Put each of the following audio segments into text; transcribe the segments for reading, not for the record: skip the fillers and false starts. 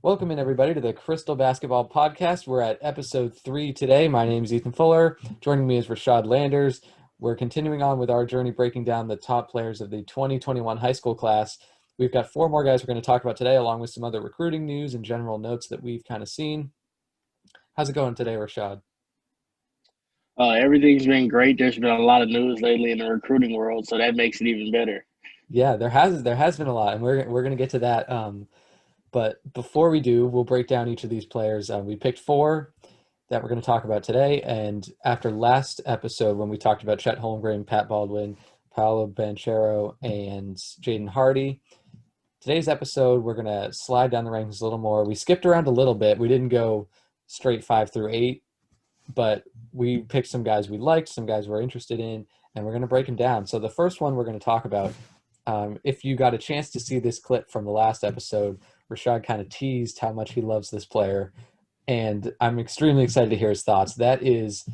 Welcome in, everybody, to the Crystal Basketball Podcast. We're at episode 3 today. My name is Ethan Fuller. Joining me is Rashad Landers. We're continuing on with our journey breaking down the top players of the 2021 high school class. We've got 4 more guys we're going to talk about today, along with some other recruiting news and general notes that we've kind of seen. How's it going today, Rashad? Everything's been great. There's been a lot of news lately in the recruiting world, so that makes it even better. Yeah, there has been a lot, and we're going to get to that. But before we do, we'll break down each of these players. We picked 4 that we're going to talk about today. And after last episode, when we talked about Chet Holmgren, Pat Baldwin, Paolo Banchero, and Jaden Hardy, today's episode, we're going to slide down the rankings a little more. We skipped around a little bit. We didn't go straight 5 through 8, but we picked some guys we liked, some guys we're interested in, and we're going to break them down. So the first one we're going to talk about, if you got a chance to see this clip from the last episode, Rashad kind of teased how much he loves this player, and I'm extremely excited to hear his thoughts. That is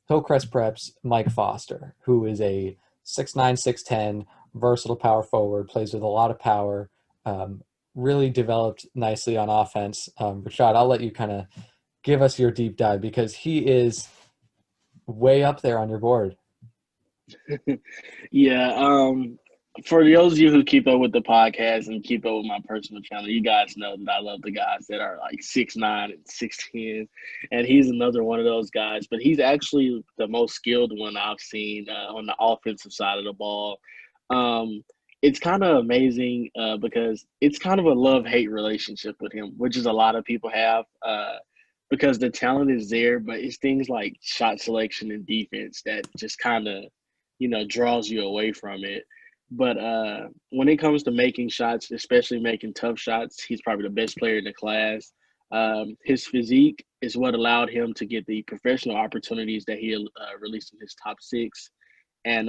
Hillcrest Prep's Mike Foster, who is a 6'9", 6'10", versatile power forward, plays with a lot of power, um, really developed nicely on offense. Rashad, I'll let you kind of give us your deep dive because he is way up there on your board. Yeah, for those of you who keep up with the podcast and keep up with my personal channel, you guys know that I love the guys that are like 6'9" and 6'10", and he's another one of those guys. But he's actually the most skilled one I've seen on the offensive side of the ball. Um, it's kind of amazing because it's kind of a love-hate relationship with him, which is a lot of people have. Because the talent is there, but it's things like shot selection and defense that just kind of draws you away from it. But when it comes to making shots, especially making tough shots, he's probably the best player in the class. His physique is what allowed him to get the professional opportunities that he released in his top 6. And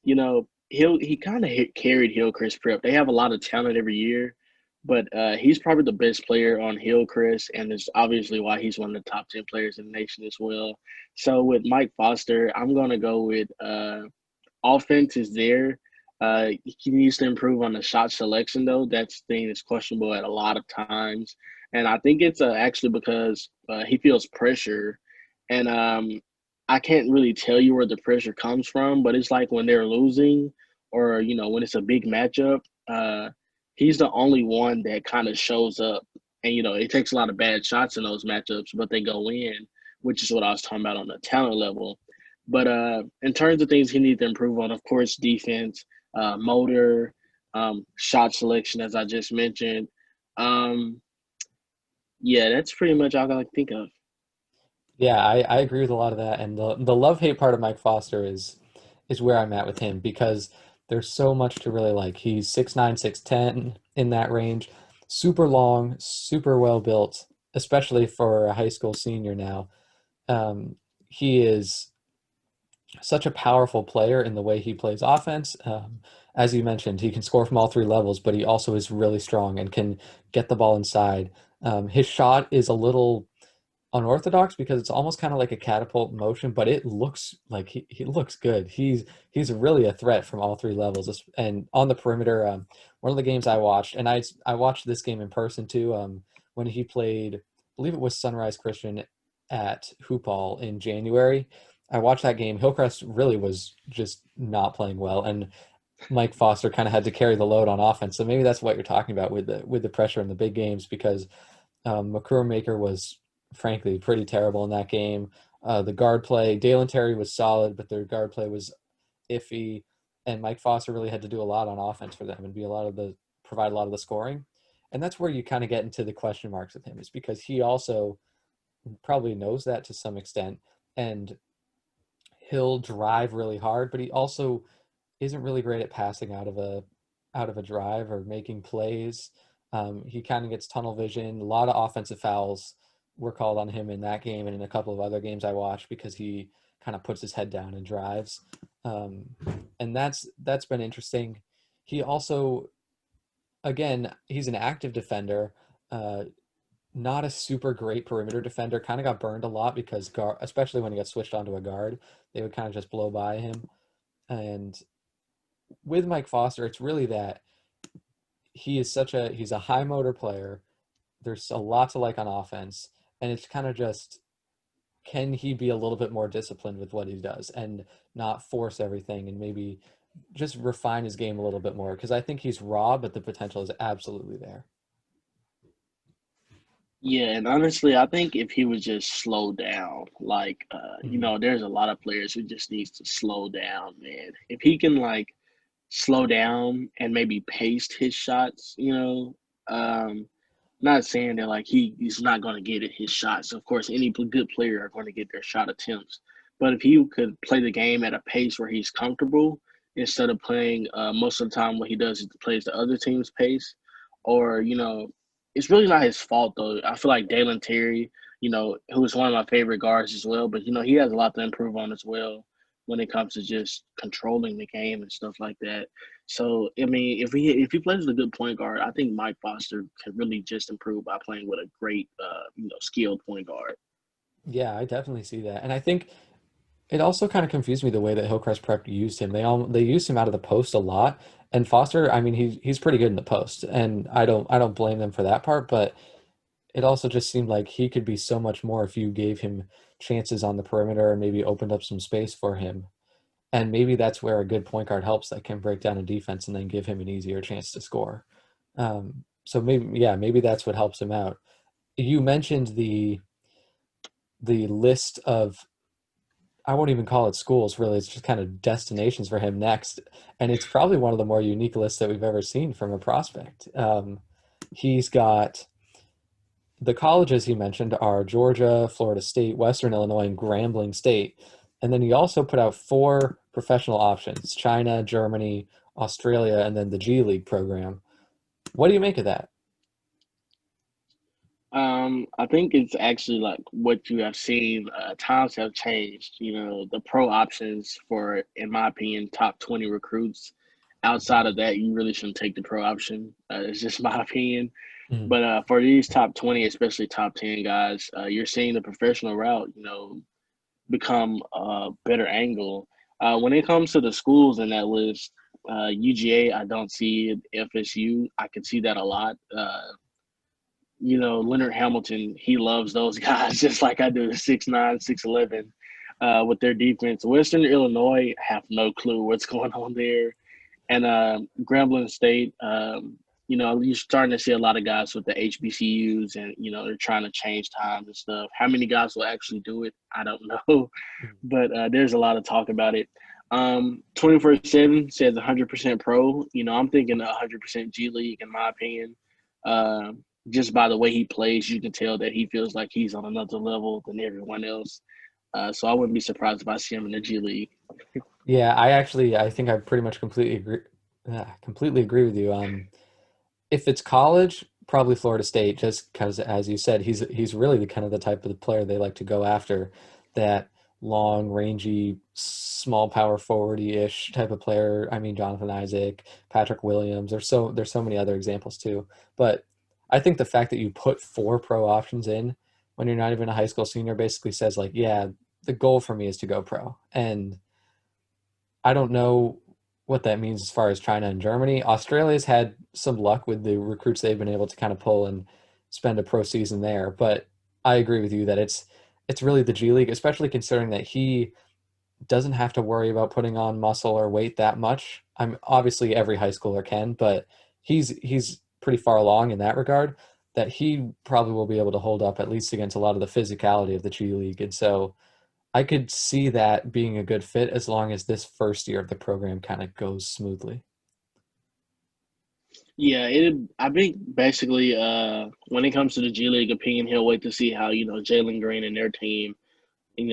he kind of carried Hillcrest Prep. They have a lot of talent every year, but he's probably the best player on Hillcrest, and it's obviously why he's one of the top 10 players in the nation as well. So with Mike Foster, I'm gonna go with offense is there. He needs to improve on the shot selection, though. That's thing is questionable at a lot of times, and I think it's actually because he feels pressure, and I can't really tell you where the pressure comes from, but it's like when they're losing, or when it's a big matchup. He's the only one that kind of shows up, and it takes a lot of bad shots in those matchups, but they go in, which is what I was talking about on the talent level. But in terms of things he needs to improve on, of course, defense, motor, shot selection, as I just mentioned. Um, yeah, that's pretty much all I can think of. Yeah, I agree with a lot of that. And the love hate part of Mike Foster is where I'm at with him because there's so much to really like. He's 6'9", 6'10", in that range, super long, super well built, especially for a high school senior now. Um, he is such a powerful player in the way he plays offense. As you mentioned, he can score from all 3 levels, but he also is really strong and can get the ball inside. His shot is a little unorthodox because it's almost kind of like a catapult motion, but it looks like he looks good. He's really a threat from all 3 levels. And on the perimeter, one of the games I watched, and I watched this game in person too, when he played, I believe it was Sunrise Christian at Hoop Hall in January. I watched that game. Hillcrest really was just not playing well, and Mike Foster kind of had to carry the load on offense. So maybe that's what you're talking about with the pressure in the big games because McCroom Maker was frankly pretty terrible in that game. The guard play, Dalen Terry was solid, but their guard play was iffy, and Mike Foster really had to do a lot on offense for them and provide a lot of the scoring. And that's where you kind of get into the question marks with him, is because he also probably knows that to some extent, and he'll drive really hard, but he also isn't really great at passing out of a drive or making plays. He kind of gets tunnel vision. A lot of offensive fouls were called on him in that game and in a couple of other games I watched because he kind of puts his head down and drives. Um, and that's been interesting. He also, again, he's an active defender. Uh, Not a super great perimeter defender. Kind of got burned a lot because guard, especially when he got switched onto a guard, they would kind of just blow by him. And with Mike Foster, it's really that he's a high motor player there's a lot to like on offense, and it's kind of just, can he be a little bit more disciplined with what he does and not force everything and maybe just refine his game a little bit more? Because I think he's raw, but the potential is absolutely there. Yeah, and honestly, I think if he would just slow down, Mhm. there's a lot of players who just needs to slow down, man. If he can slow down and maybe pace his shots, not saying that he's not going to get it, his shots. Of course, any good player are going to get their shot attempts. But if he could play the game at a pace where he's comfortable instead of playing most of the time, what he does is plays the other team's pace, or it's really not his fault though. I feel like Dalen Terry, who is one of my favorite guards as well, but he has a lot to improve on as well when it comes to just controlling the game and stuff like that. So I mean, if he plays with a good point guard, I think Mike Foster can really just improve by playing with a great, skilled point guard. Yeah, I definitely see that. And I think it also kind of confused me the way that Hillcrest Prep used him. They used him out of the post a lot. And Foster, I mean, he's pretty good in the post, and I don't blame them for that part, but it also just seemed like he could be so much more if you gave him chances on the perimeter and maybe opened up some space for him. And maybe that's where a good point guard helps, that can break down a defense and then give him an easier chance to score. So maybe, yeah, maybe that's what helps him out. You mentioned the list of, I won't even call it schools, really. It's just kind of destinations for him next. And it's probably one of the more unique lists that we've ever seen from a prospect. He's got the colleges he mentioned are Georgia, Florida State, Western Illinois, and Grambling State. And then he also put out four professional options: China, Germany, Australia, and then the G League program. What do you make of that? I think it's actually like what you have seen. Times have changed. The pro options for, in my opinion, top 20 recruits. Outside of that, you really shouldn't take the pro option. It's just my opinion. Mhm. But for these top 20, especially top 10 guys, you're seeing the professional route, become a better angle. When it comes to the schools in that list, UGA, I don't see it. FSU, I can see that a lot. Leonard Hamilton, he loves those guys just like I do, 6'9", 6'11", with their defense. Western Illinois have no clue what's going on there. And Grambling State, you're starting to see a lot of guys with the HBCUs, and they're trying to change times and stuff. How many guys will actually do it? I don't know, but there's a lot of talk about it. 24/7 says 100% pro. I'm thinking 100% G League in my opinion. Uh, just by the way he plays, you can tell that he feels like he's on another level than everyone else. So I wouldn't be surprised if I see him in the G League. Yeah, I think I pretty much completely agree with you. If it's college, probably Florida State, just because, as you said, he's really the kind of the type of the player they like to go after, that long, rangy, small power forwardy-ish type of player. I mean, Jonathan Isaac, Patrick Williams. There's so many other examples too. But I think the fact that you put four pro options in when you're not even a high school senior basically says, like, yeah, the goal for me is to go pro. And I don't know what that means as far as China and Germany. Australia's had some luck with the recruits they've been able to kind of pull and spend a pro season there, but I agree with you that it's really the G League, especially considering that he doesn't have to worry about putting on muscle or weight that much. I'm obviously every high schooler can, but he's pretty far along in that regard, that he probably will be able to hold up at least against a lot of the physicality of the G League. And so I could see that being a good fit as long as this first year of the program kind of goes smoothly. Yeah, I think basically, when it comes to the G League opinion, he'll wait to see how Jalen Green and their team,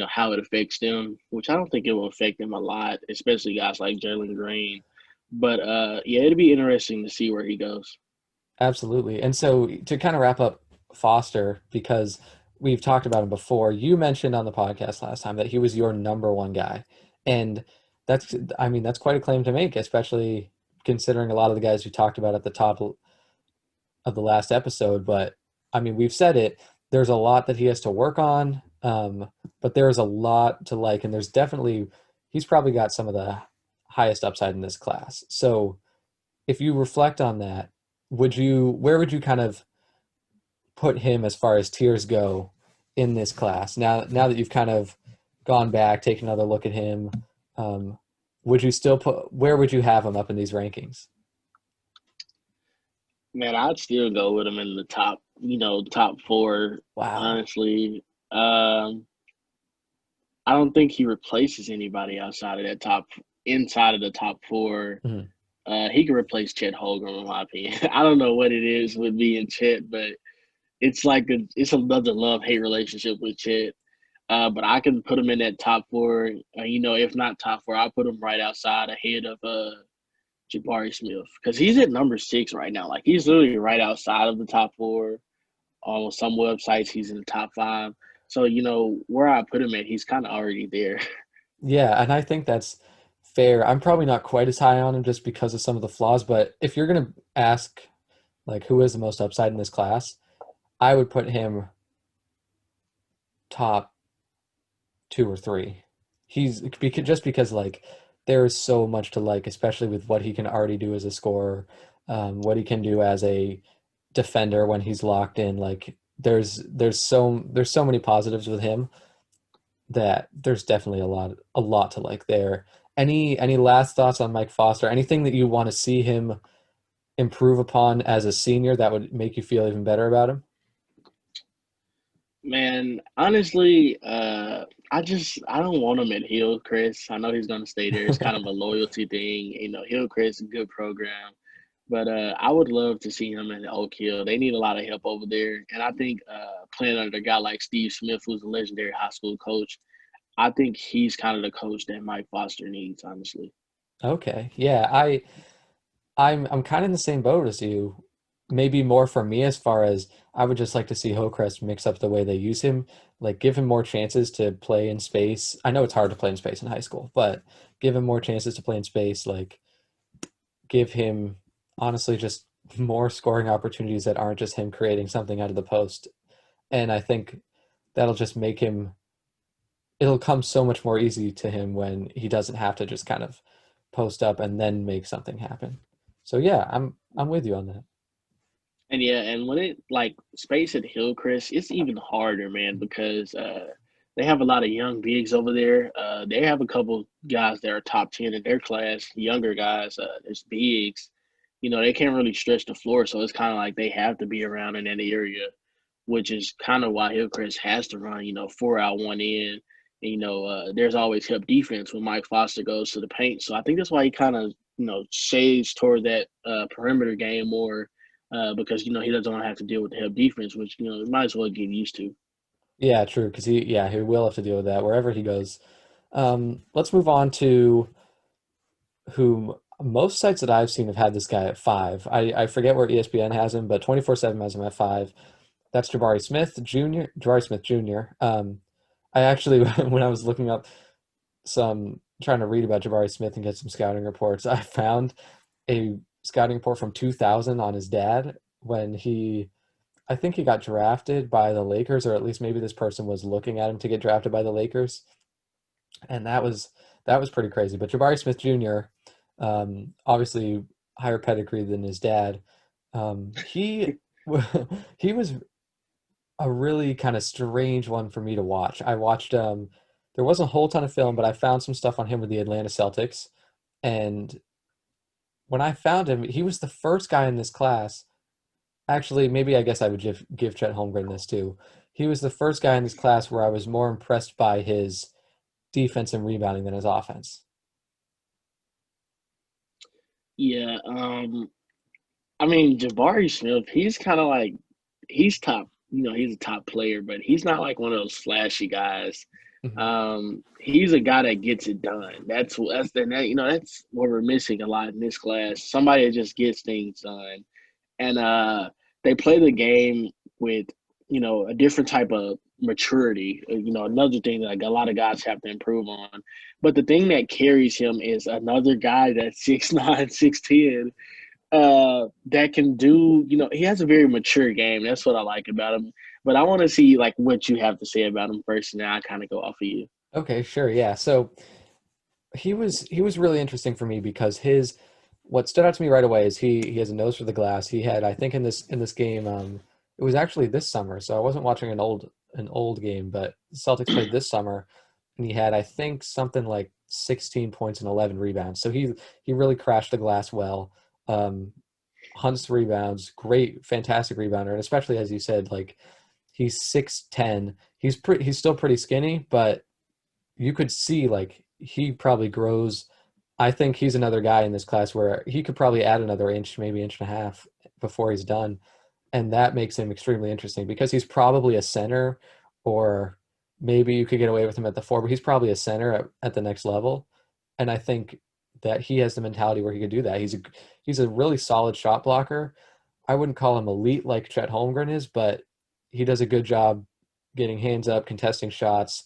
how it affects them. Which I don't think it will affect them a lot, especially guys like Jalen Green. But yeah, it'd be interesting to see where he goes. Absolutely. And so to kind of wrap up Foster, because we've talked about him before, you mentioned on the podcast last time that he was your number one guy. And that's, I mean, that's quite a claim to make, especially considering a lot of the guys we talked about at the top of the last episode. But I mean, we've said it, there's a lot that he has to work on, but there is a lot to like, and there's definitely, he's probably got some of the highest upside in this class. So if you reflect on that, where would you kind of put him as far as tiers go in this class? Now that you've kind of gone back, take another look at him, um, would you still put where would you have him up in these rankings? Man, I'd still go with him in the top, top four, Wow. honestly. Um, I don't think he replaces anybody outside of that inside of the top four. Mhm. He could replace Chet Holmgren, in my opinion. I don't know what it is with me and Chet, but it's another love hate relationship with Chet. But I can put him in that top four. If not top four, I'll put him right outside ahead of Jabari Smith because he's at number 6 right now. Like he's literally right outside of the top four. On some websites, he's in the top 5. So where I put him at, he's kind of already there. Yeah, and I think that's fair. I'm probably not quite as high on him just because of some of the flaws, but if you're gonna ask like who is the most upside in this class, I would put him top 2 or 3. Just because like there is so much to like, especially with what he can already do as a scorer, what he can do as a defender when he's locked in. Like there's so many positives with him that there's definitely a lot to like there. Any last thoughts on Mike Foster? Anything that you want to see him improve upon as a senior that would make you feel even better about him? Man, honestly, I don't want him at Hillcrest. I know he's gonna stay there. It's kind of a loyalty thing. Hillcrest is a good program. But I would love to see him in Oak Hill. They need a lot of help over there. And I think playing under a guy like Steve Smith, who's a legendary high school coach, I think he's kind of the coach that Mike Foster needs, honestly. Okay. Yeah, I'm kind of in the same boat as you. Maybe more for me as far as I would just like to see Hillcrest mix up the way they use him, like give him more chances to play in space. I know it's hard to play in space in high school, but give him more chances to play in space, like give him honestly just more scoring opportunities that aren't just him creating something out of the post. And I think that'll just make him it'll come so much more easy to him when he doesn't have to just kind of post up and then make something happen. So yeah, I'm with you on that. And yeah, and when it like space at Hillcrest, it's even harder, man, because they have a lot of young bigs over there. They have a couple guys that are top 10 in their class, younger guys. There's bigs. They can't really stretch the floor, so it's kind of like they have to be around in that area, which is kind of why Hillcrest has to run, 4 out, 1 in. And, there's always help defense when Mike Foster goes to the paint. So I think that's why he kind of, shades toward that perimeter game more because, he doesn't want to have to deal with the help defense, which, he might as well get used to. Yeah, true, because he will have to deal with that wherever he goes. Let's move on to who most sites that I've seen have had this guy at 5. I forget where ESPN has him, but 24/7 has him at 5. That's Jabari Smith Jr. I actually when I was looking up some trying to read about Jabari Smith and get some scouting reports, I found a scouting report from 2000 on his dad when I think he got drafted by the Lakers, or at least maybe this person was looking at him to get drafted by the Lakers, and that was pretty crazy. But Jabari Smith Jr., obviously higher pedigree than his dad, he he was a really kind of strange one for me to watch. I watched there wasn't a whole ton of film, but I found some stuff on him with the Atlanta Celtics, and when I found him, he was the first guy in this class. Actually, maybe I guess I would give Chet Holmgren this too. He was the first guy in this class where I was more impressed by his defense and rebounding than his offense. Yeah. I mean, Jabari Smith, he's kind of like, he's top, he's a top player, but he's not like one of those flashy guys. Mhm. He's a guy that gets it done. That's what we're missing a lot in this class. Somebody that just gets things done. And they play the game with, a different type of maturity. Another thing that like a lot of guys have to improve on. But the thing that carries him is another guy that's 6'9", 6'10", that can do, he has a very mature game. That's what I like about him. But I want to see like what you have to say about him first, and then I kind of go off of you. Okay, sure, yeah. So he was really interesting for me because his what stood out to me right away is he has a nose for the glass. He had I think in this game it was actually this summer, so I wasn't watching an old game, but the Celtics played this summer, and he had I think something like 16 points and 11 rebounds. So he really crashed the glass well. Um, Hunts rebounds, great, fantastic rebounder, and especially as you said, like he's 6'10". He's still pretty skinny, but you could see like he probably grows. I think he's another guy in this class where he could probably add another inch, maybe inch and a half before he's done. And that makes him extremely interesting because he's probably a center, or maybe you could get away with him at the four, but he's probably a center at the next level. And I think that he has the mentality where he could do that. He's a really solid shot blocker. I wouldn't call him elite like Chet Holmgren is, but he does a good job getting hands up, contesting shots,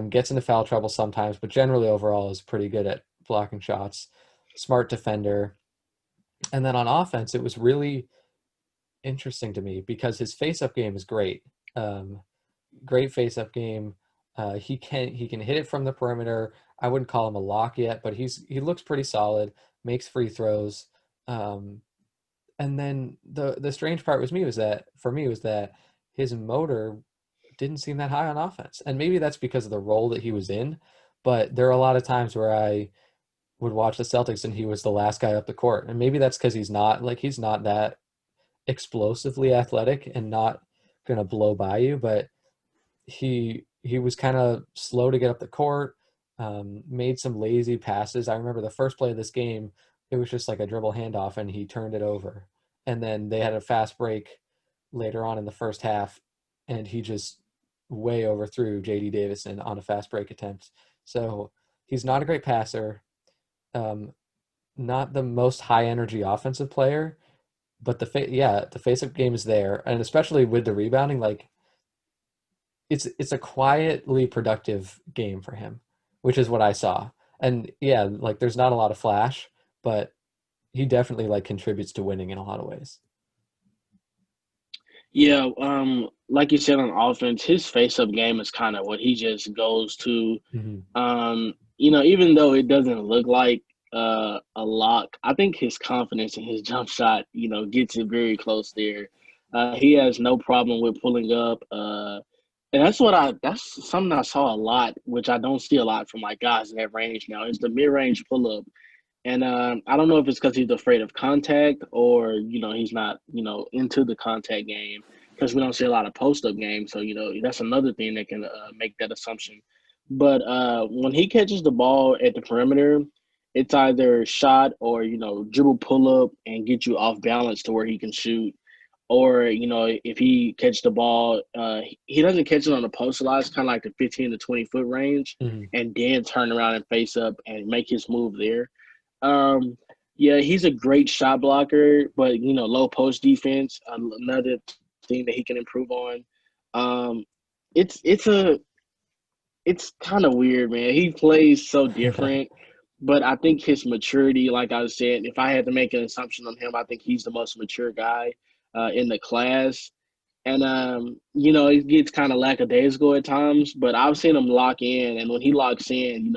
gets into foul trouble sometimes, but generally overall is pretty good at blocking shots. Smart defender. And then on offense, it was really interesting to me because his face-up game is great. Um, Great face-up game. He can hit it from the perimeter. I wouldn't call him a lock yet, but he looks pretty solid. Makes free throws. Um, and then the strange part was that his motor didn't seem that high on offense. And maybe that's because of the role that he was in, but there are a lot of times where I would watch the Celtics and he was the last guy up the court. And maybe that's because he's not that explosively athletic and not gonna blow by you, but he was kind of slow to get up the court, made some lazy passes. I remember the first play of this game, it was just like a dribble handoff and he turned it over. And then they had a fast break later on in the first half, and he just way overthrew JD Davison on a fast break attempt. So he's not a great passer, um, not the most high energy offensive player, but the face up game is there, and especially with the rebounding, like it's a quietly productive game for him, which is what I saw. And yeah, like there's not a lot of flash, but he definitely like contributes to winning in a lot of ways. Yeah, like you said on offense, his face-up game is kind of what he just goes to. Hmm. Even though it doesn't look like a lock, I think his confidence in his jump shot, gets it very close there. He has no problem with pulling up, and that's something I saw a lot, which I don't see a lot from like guys in that range now. Is the mid-range pull-up. And I don't know if it's because he's afraid of contact or, he's not, into the contact game because we don't see a lot of post up games. So, that's another thing that can make that assumption. But when he catches the ball at the perimeter, it's either shot or, dribble pull up and get you off balance to where he can shoot. Or, if he catches the ball, he doesn't catch it on the post a lot. It's kind of like the 15 to 20-foot range Hmm. and then turn around and face up and make his move there. um, yeah, he's a great shot blocker, but low post defense, another thing that he can improve on. Um, it's it's a it's kind of weird, man. He plays so different, but I think his maturity, like I said, if I had to make an assumption on him, I think he's the most mature guy in the class. And it gets kind of lackadaisical at times, but I've seen him lock in, and when he locks in,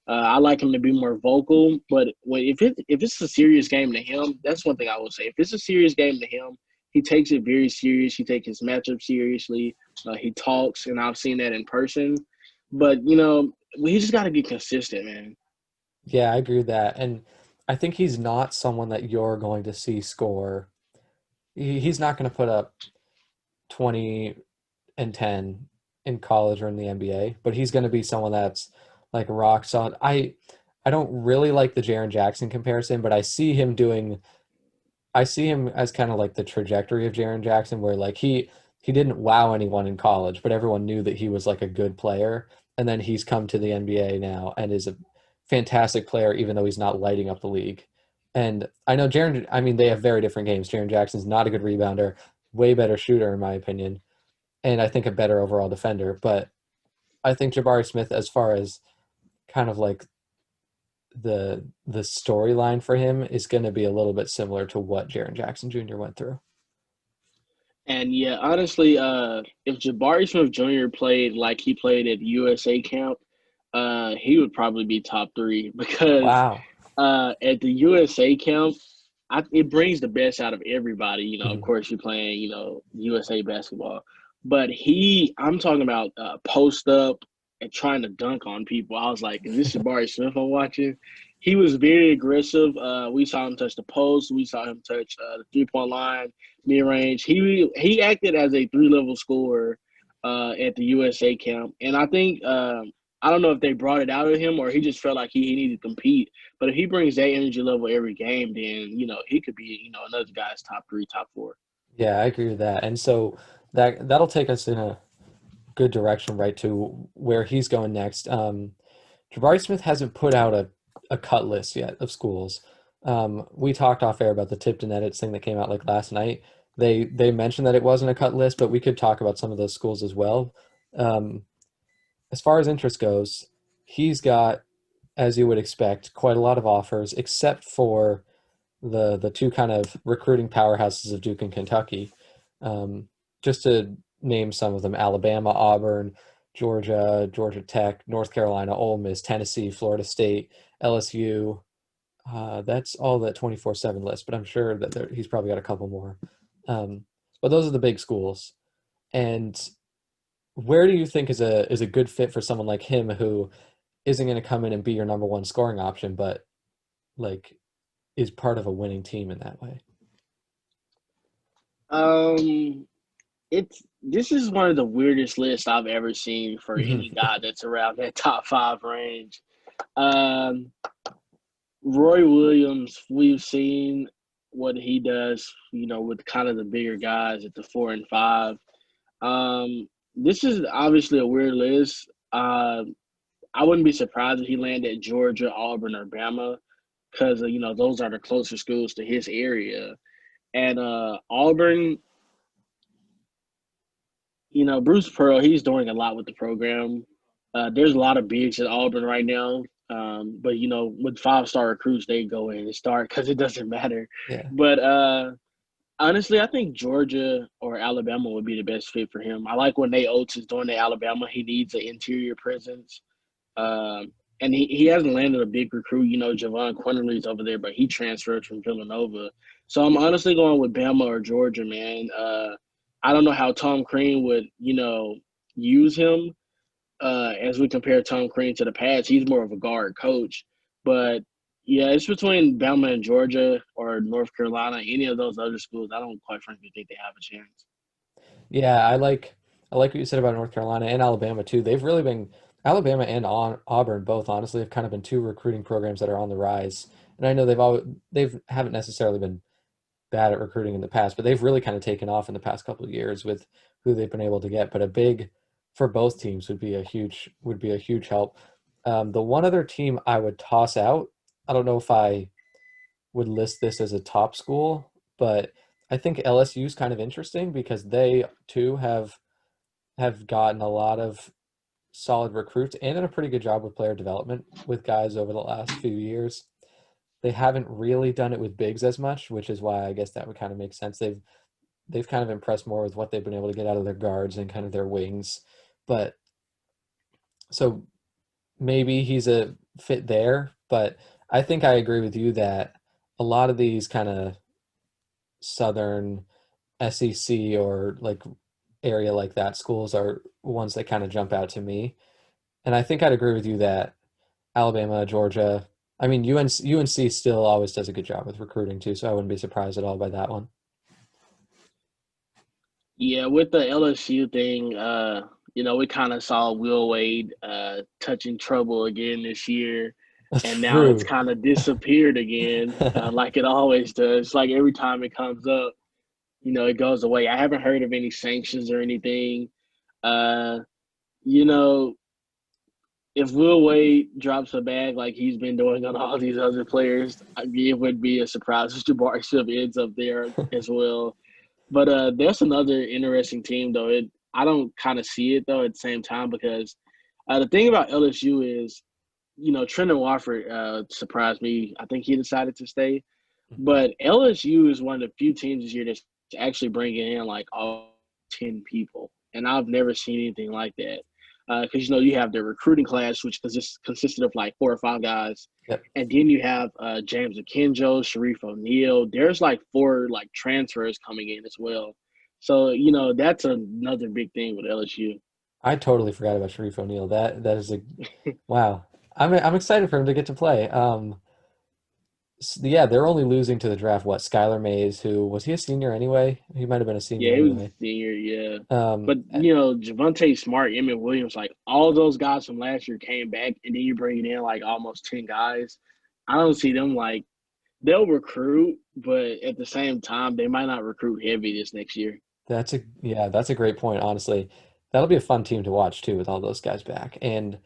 I like him to be more vocal. But if it's a serious game to him, that's one thing I will say. If it's a serious game to him, he takes it very serious. He takes his matchup seriously. He talks, and I've seen that in person. But we just got to get consistent, man. Yeah, I agree with that. And I think he's not someone that you're going to see score. He's not going to put up 20 and 10 in college or in the NBA, but he's going to be someone that's like rock solid. I don't really like the Jaren Jackson comparison, but I see him as kind of like the trajectory of Jaren Jackson, where like he didn't wow anyone in college, but everyone knew that he was like a good player, and then he's come to the NBA now and is a fantastic player, even though he's not lighting up the league. And I know Jaren. I mean, they have very different games. Jaren Jackson's not a good rebounder, way better shooter in my opinion, and I think a better overall defender. But I think Jabari Smith, as far as kind of like the storyline for him, is going to be a little bit similar to what Jaren Jackson Jr. went through. And yeah, honestly, if Jabari Smith Jr. played like he played at USA camp, he would probably be top three because Wow. at the USA camp, it brings the best out of everybody. Of Mhm. course, you're playing, USA basketball, but I'm talking about post up and trying to dunk on people. I was like, is this Jabari Smith I'm watching? He was very aggressive. We saw him touch the post. We saw him touch the 3 point line, mid range. He acted as a 3 level scorer at the USA camp, and I think I don't know if they brought it out of him or he just felt like he needed to compete. But if he brings that energy level every game, then he could be another guy's top three, top four. Yeah, I agree with that. And so that'll take us in a good direction, right, to where he's going next. Jabari Smith hasn't put out a cut list yet of schools. We talked off air about the tipped and edits thing that came out like last night. They mentioned that it wasn't a cut list, but we could talk about some of those schools as well. Um, as far as interest goes, he's got, as you would expect, quite a lot of offers, except for the two kind of recruiting powerhouses of Duke and Kentucky. Just to name some of them: Alabama, Auburn, Georgia, Georgia Tech, North Carolina, Ole Miss, Tennessee, Florida State, LSU. That's all that 24/7 list, but I'm sure that he's probably got a couple more. Um, but those are the big schools. And where do you think is a good fit for someone like him who isn't going to come in and be your number one scoring option, but like is part of a winning team in that way? Um, it's this is one of the weirdest lists I've ever seen for any guy that's around that top five range. Um, Roy Williams, we've seen what he does, with kind of the bigger guys at the 4 and 5. This is obviously a weird list. I wouldn't be surprised if he landed at Georgia, Auburn, or Bama because those are the closer schools to his area. And Auburn, Bruce Pearl, he's doing a lot with the program. There's a lot of bigs at Auburn right now. But with 5-star recruits, they go in and start because it doesn't matter. Yeah. But honestly, I think Georgia or Alabama would be the best fit for him. I like when Nate Oates is doing the Alabama. He needs an interior presence. Um, and he hasn't landed a big recruit. Javon Quinterly's over there, but he transferred from Villanova. So I'm honestly going with Bama or Georgia, man. I don't know how Tom Crean would, use him as we compare Tom Crean to the past. He's more of a guard coach. But yeah, it's between Bama and Georgia or North Carolina. Any of those other schools, I don't quite frankly think they have a chance. Yeah, I like what you said about North Carolina and Alabama too. They've really been Alabama and Auburn both honestly have kind of been two recruiting programs that are on the rise. And I know they've haven't necessarily been bad at recruiting in the past, but they've really kind of taken off in the past couple of years with who they've been able to get. But a big for both teams would be a huge help. The one other team I would toss out, I don't know if I would list this as a top school, but I think LSU is kind of interesting because they too have gotten a lot of solid recruits and done a pretty good job with player development with guys over the last few years. They haven't really done it with bigs as much, which is why I guess that would kind of make sense. They've kind of impressed more with what they've been able to get out of their guards and kind of their wings. But so maybe he's a fit there, but I think I agree with you that a lot of these kind of southern SEC or like area like that schools are ones that kind of jump out to me. And I think I'd agree with you that Alabama, Georgia, I mean UNC still always does a good job with recruiting too, so I wouldn't be surprised at all by that one. Yeah, with the LSU thing, we kind of saw Will Wade touching trouble again this year, and now it's True. kind of disappeared again, like it always does. Like every time it comes up, it goes away. I haven't heard of any sanctions or anything. Uh, you know, if Will Wade drops a bag like he's been doing on all these other players, it would be a surprise if Jabari Smith ends up there as well. But that's another interesting team, though. I don't kind of see it though at the same time because the thing about LSU is, Trendon Watford surprised me. I think he decided to stay, Mhm. but LSU is one of the few teams this year that's actually bringing in like all 10 people, and I've never seen anything like that. because you have the recruiting class, which consisted of like 4 or 5 guys, Yep. and then you have James Akinjo, Sharif O'Neal. There's like 4 like transfers coming in as well. So that's another big thing with LSU. I totally forgot about Sharif O'Neal. That is a wow. I'm excited for him to get to play. Yeah, they're only losing to the draft. What, Skylar Mays, who was he a senior anyway? He might have been a senior Yeah, he was a anyway. senior. Yeah, Um, but Javonte Smart, Emmett Williams, like all those guys from last year came back, and then you bring in like almost 10 guys. I don't see them like they'll recruit, but at the same time, they might not recruit heavy this next year. that's a great point, honestly. That'll be a fun team to watch too with all those guys back. And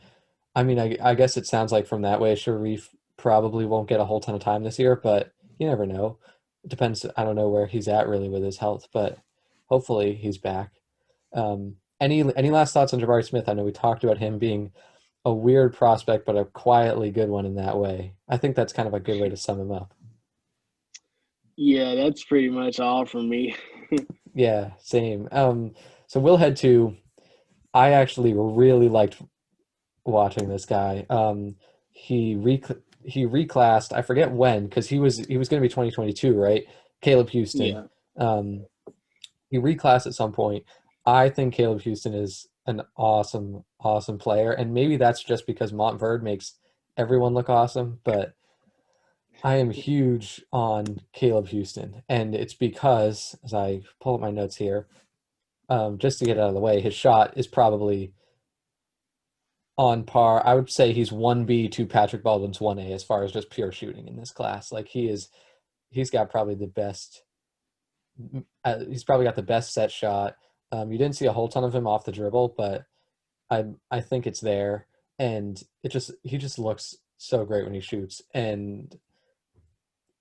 I mean, I guess it sounds like from that way, Sharif probably won't get a whole ton of time this year, but you never know. It depends. I don't know where he's at really with his health, but hopefully he's back. Any last thoughts on Jabari Smith? I know we talked about him being a weird prospect, but a quietly good one in that way. I think that's kind of a good way to sum him up. Yeah, that's pretty much all from me. Yeah, same. So we'll head to. I actually really liked watching this guy. He rec he reclassed. I forget when because he was going to be 2022, right? Caleb Houston. Yeah. Um, he reclassed at some point. I think Caleb Houston is an awesome, awesome player, and maybe that's just because Montverde makes everyone look awesome. But I am huge on Caleb Houston, and it's because as I pull up my notes here, just to get it out of the way, his shot is probably on par. I would say he's 1B to Patrick Baldwin's 1A as far as just pure shooting in this class. Like he's got probably the best. He's probably got the best set shot. You didn't see a whole ton of him off the dribble, but I think it's there, and he just looks so great when he shoots, and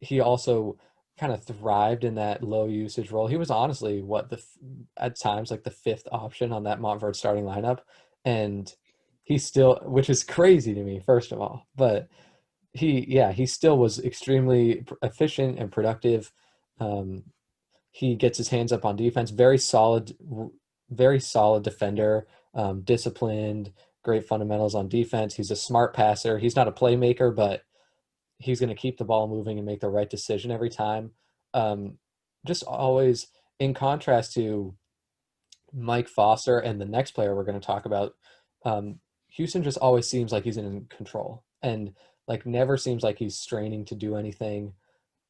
he also kind of thrived in that low usage role. He was honestly at times like the fifth option on that Montverde starting lineup, and he still, which is crazy to me, first of all, but he still was extremely efficient and productive. Um, he gets his hands up on defense, very solid defender, disciplined, great fundamentals on defense. He's a smart passer. He's not a playmaker, but he's going to keep the ball moving and make the right decision every time. Um, just always, in contrast to Mike Foster and the next player we're going to talk about, Houston just always seems like he's in control and like never seems like he's straining to do anything.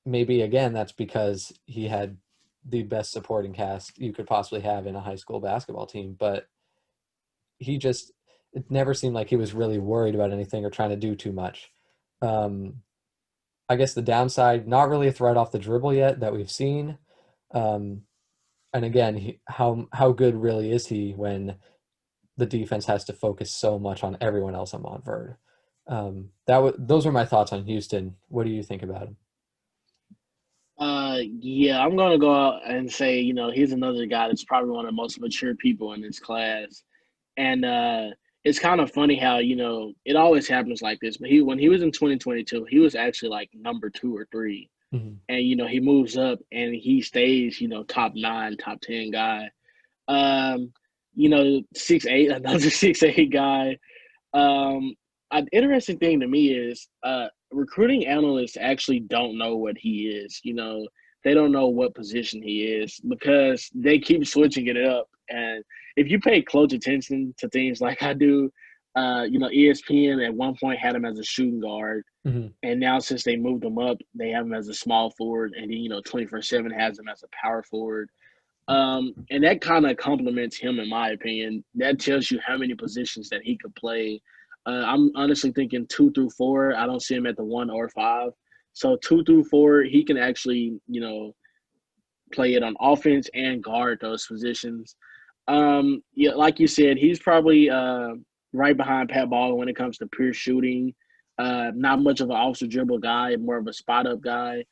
Maybe again, that's because he had the best supporting cast you could possibly have in a high school basketball team, but he just, it never seemed like he was really worried about anything or trying to do too much. Um, I guess the downside, not really a threat off the dribble yet that we've seen. Um, and again, how good really is he when the defense has to focus so much on everyone else on Montverde? Those were my thoughts on Houston. What do you think about him? Yeah, I'm gonna go out and say, he's another guy that's probably one of the most mature people in this class. And it's kind of funny how, it always happens like this. But when he was in 2022, he was actually like number 2 or 3. Mhm. And, he moves up and he stays, top 9, top 10 guy. 6'8", another 6'8" guy. An interesting thing to me is recruiting analysts actually don't know what he is. They don't know what position he is because they keep switching it up. And if you pay close attention to things like I do, ESPN at one point had him as a shooting guard, Mhm. and now since they moved him up, they have him as a small forward, and then 24/7 has him as a power forward. And that kind of complements him, in my opinion. That tells you how many positions that he could play. I'm honestly thinking 2 through 4. I don't see him at the 1 or 5. So 2 through 4, he can actually, play it on offense and guard those positions. Yeah, like you said, he's probably right behind Pat Ball when it comes to pure shooting. Not much of an off the dribble guy, more of a spot up guy.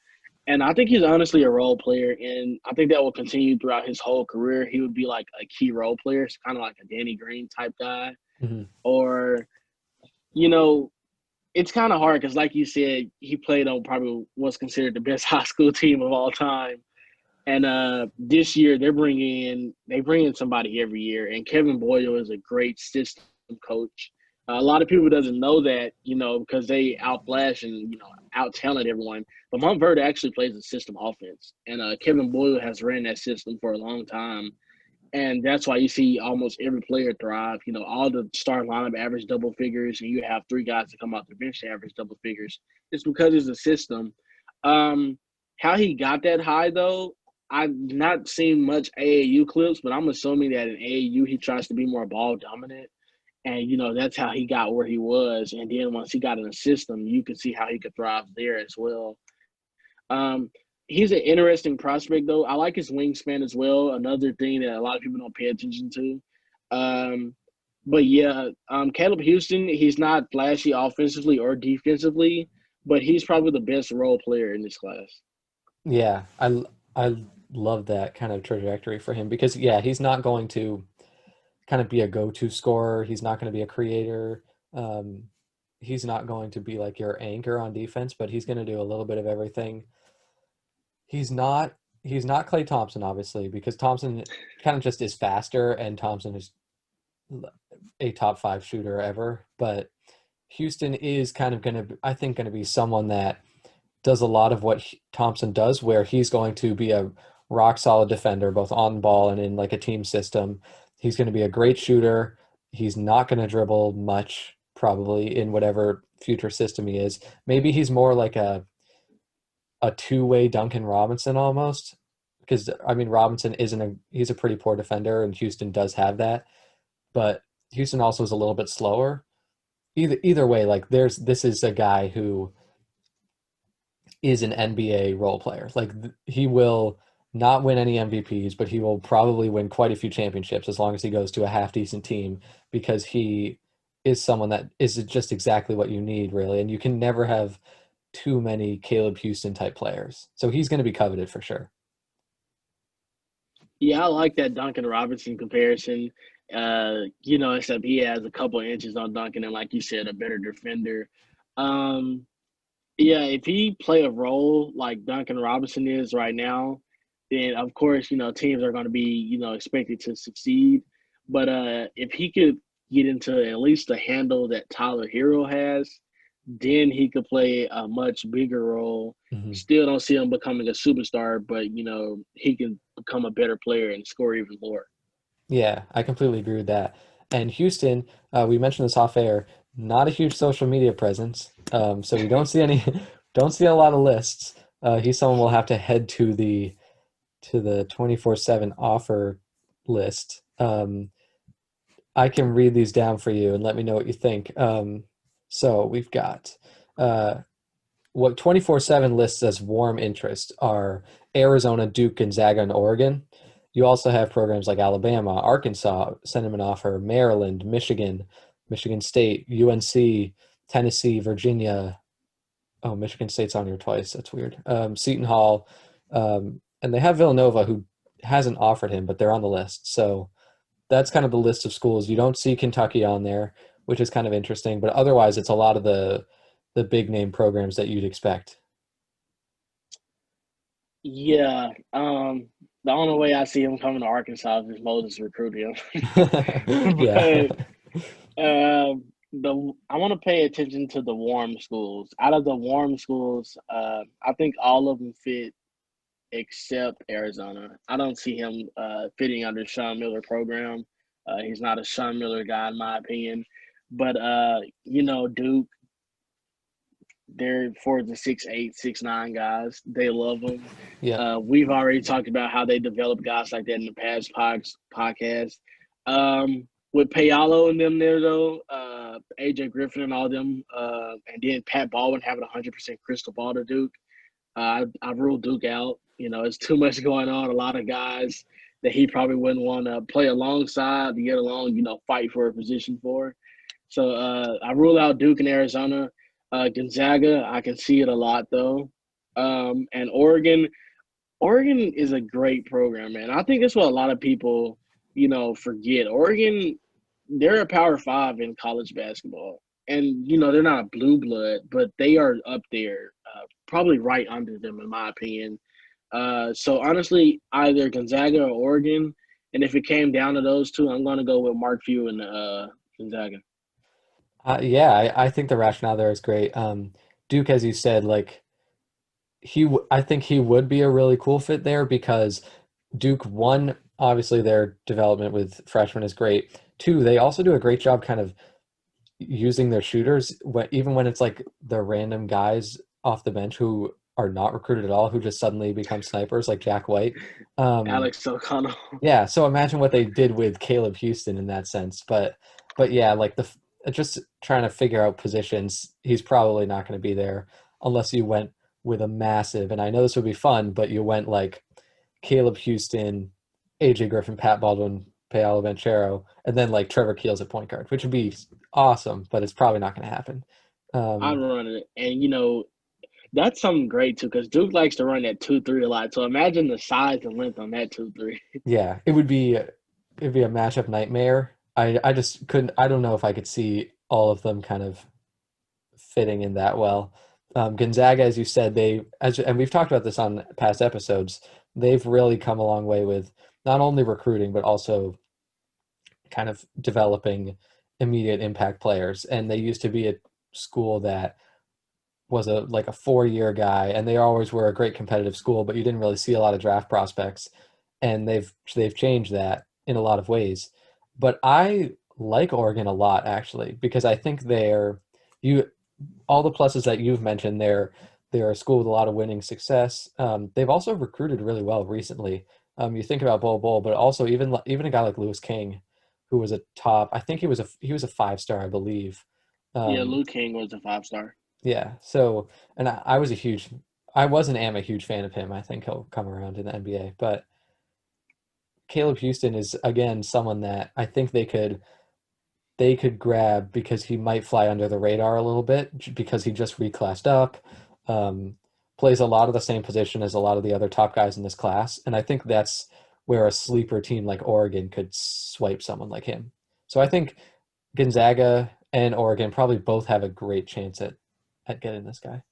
And I think he's honestly a role player, and I think that will continue throughout his whole career. He would be like a key role player, kind of like a Danny Green type guy. Mhm. Or, you know, it's kind of hard because, like you said, he played on probably what's considered the best high school team of all time. And this year they bring in somebody every year, and Kevin Boyle is a great system coach. A lot of people doesn't know that, because they outflash and out talent everyone. But Montverde actually plays a system offense, and Kevin Boyle has ran that system for a long time, and that's why you see almost every player thrive. All the starting lineup average double figures, and you have three guys that come out the bench to average double figures. It's because it's a system. Um, how he got that high though, I've not seen much AAU clips, but I'm assuming that in AAU he tries to be more ball dominant, and that's how he got where he was. And then once he got in the system, you can see how he could thrive there as well. Um, he's an interesting prospect, though. I like his wingspan as well. Another thing that a lot of people don't pay attention to. Um, but yeah, Caleb Houston, he's not flashy offensively or defensively, but he's probably the best role player in this class. Yeah, I love that kind of trajectory for him because yeah, he's not going to kind of be a go-to scorer. He's not going to be a creator. Um, he's not going to be like your anchor on defense, but he's going to do a little bit of everything. He's not he's not Clay Thompson, obviously, because Thompson kind of just is faster, and Thompson is a top five shooter ever. But Houston is kind of going to, I think, going to be someone that does a lot of what Thompson does, where he's going to be a rock solid defender, both on ball and in like a team system. He's going to be a great shooter. He's not going to dribble much, probably in whatever future system he is. Maybe he's more like a two-way Duncan Robinson almost, because I mean Robinson isn't a he's a pretty poor defender, and Houston does have that, but Houston also is a little bit slower. Either way, like this is a guy who is an NBA role player. Like he will not win any MVPs, but he will probably win quite a few championships as long as he goes to a half decent team because he is someone that is just exactly what you need, really. And you can never have too many Caleb Houston type players. So he's going to be coveted for sure. Yeah, I like that Duncan Robinson comparison. Except he has a couple inches on Duncan, and like you said, a better defender. Um, Yeah, if he play a role like Duncan Robinson is right now, then of course, teams are going to be, expected to succeed. But if he could get into at least the handle that Tyler Hero has, then he could play a much bigger role. Mhm. Still don't see him becoming a superstar, but he can become a better player and score even more. Yeah, I completely agree with that. And Houston, we mentioned this off air, not a huge social media presence, so we don't see any, don't see a lot of lists. He's someone we'll have to head to the 24/7 offer list. I can read these down for you and let me know what you think. So we've got uh, what 24/7 lists as warm interest are Arizona, Duke, Gonzaga, and Oregon. You also have programs like Alabama, Arkansas, send him an offer, Maryland, Michigan, Michigan State, UNC, Tennessee, Virginia. Oh, Michigan State's on here twice. That's weird. Seton Hall, and they have Villanova, who hasn't offered him, but they're on the list. So that's kind of the list of schools. You don't see Kentucky on there, which is kind of interesting, but otherwise it's a lot of the big name programs that you'd expect. Yeah, the only way I see him coming to Arkansas is if Moses recruit him. Yeah. But the I want to pay attention to the warm schools. Out of the warm schools, I think all of them fit except Arizona. I don't see him fitting under Sean Miller program. He's not a Sean Miller guy in my opinion. But Duke, they're for the 6'8", 6'9" guys. They love them. Yeah. We've already talked about how they develop guys like that in the past podcast. With Payalo and them there though, AJ Griffin and all them, and then Pat Baldwin having 100% crystal ball to Duke. I ruled Duke out. It's too much going on. A lot of guys that he probably wouldn't want to play alongside to get along. Fight for a position for. So I rule out Duke and Arizona. Gonzaga, I can see it a lot though. And Oregon, Oregon is a great program, man. I think that's what a lot of people, forget. Oregon, they're a power five in college basketball. And, they're not a blue blood, but they are up there, probably right under them, in my opinion. So honestly, either Gonzaga or Oregon. And if it came down to those two, I'm going to go with Mark Few and Gonzaga. Yeah, I think the rationale there is great. Duke, as you said, like I think he would be a really cool fit there because Duke, one, obviously their development with freshmen is great. Two, they also do a great job kind of using their shooters, even when it's like the random guys off the bench who are not recruited at all, who just suddenly become snipers like Jack White. Um, Alex O'Connell. yeah, so imagine what they did with Caleb Houston in that sense. But yeah, like just trying to figure out positions, he's probably not going to be there unless you went with a massive, and I know this would be fun, but you went like Caleb Houston, AJ Griffin, Pat Baldwin, Paolo Banchero, and then like Trevor Keels at point guard, which would be awesome, but it's probably not going to happen. I Um, run it, and that's something great too, because Duke likes to run that 2-3 a lot. So imagine the size and length on that 2-3. yeah, it'd be a matchup nightmare. I just couldn't. I don't know if I could see all of them kind of fitting in that well. Gonzaga, as you said, and we've talked about this on past episodes, they've really come a long way with not only recruiting but also kind of developing immediate impact players. And they used to be a school that was a like a 4 year guy, and they always were a great competitive school, but you didn't really see a lot of draft prospects. And they've changed that in a lot of ways. But I like Oregon a lot actually because I think you all the pluses that you've mentioned. They're a school with a lot of winning success. They've also recruited really well recently. You think about Bol, but also even a guy like Lewis King, who was a top. I think he was a 5 star, I believe. Yeah, Um, Luke King was a 5 star. yeah. So, and I was and am a huge fan of him. I think he'll come around in the NBA. But Caleb Houston is again someone that I think they could grab because he might fly under the radar a little bit because he just reclassed up, um, plays a lot of the same position as a lot of the other top guys in this class, and I think that's where a sleeper team like Oregon could swipe someone like him. So I think Gonzaga and Oregon probably both have a great chance at getting this guy.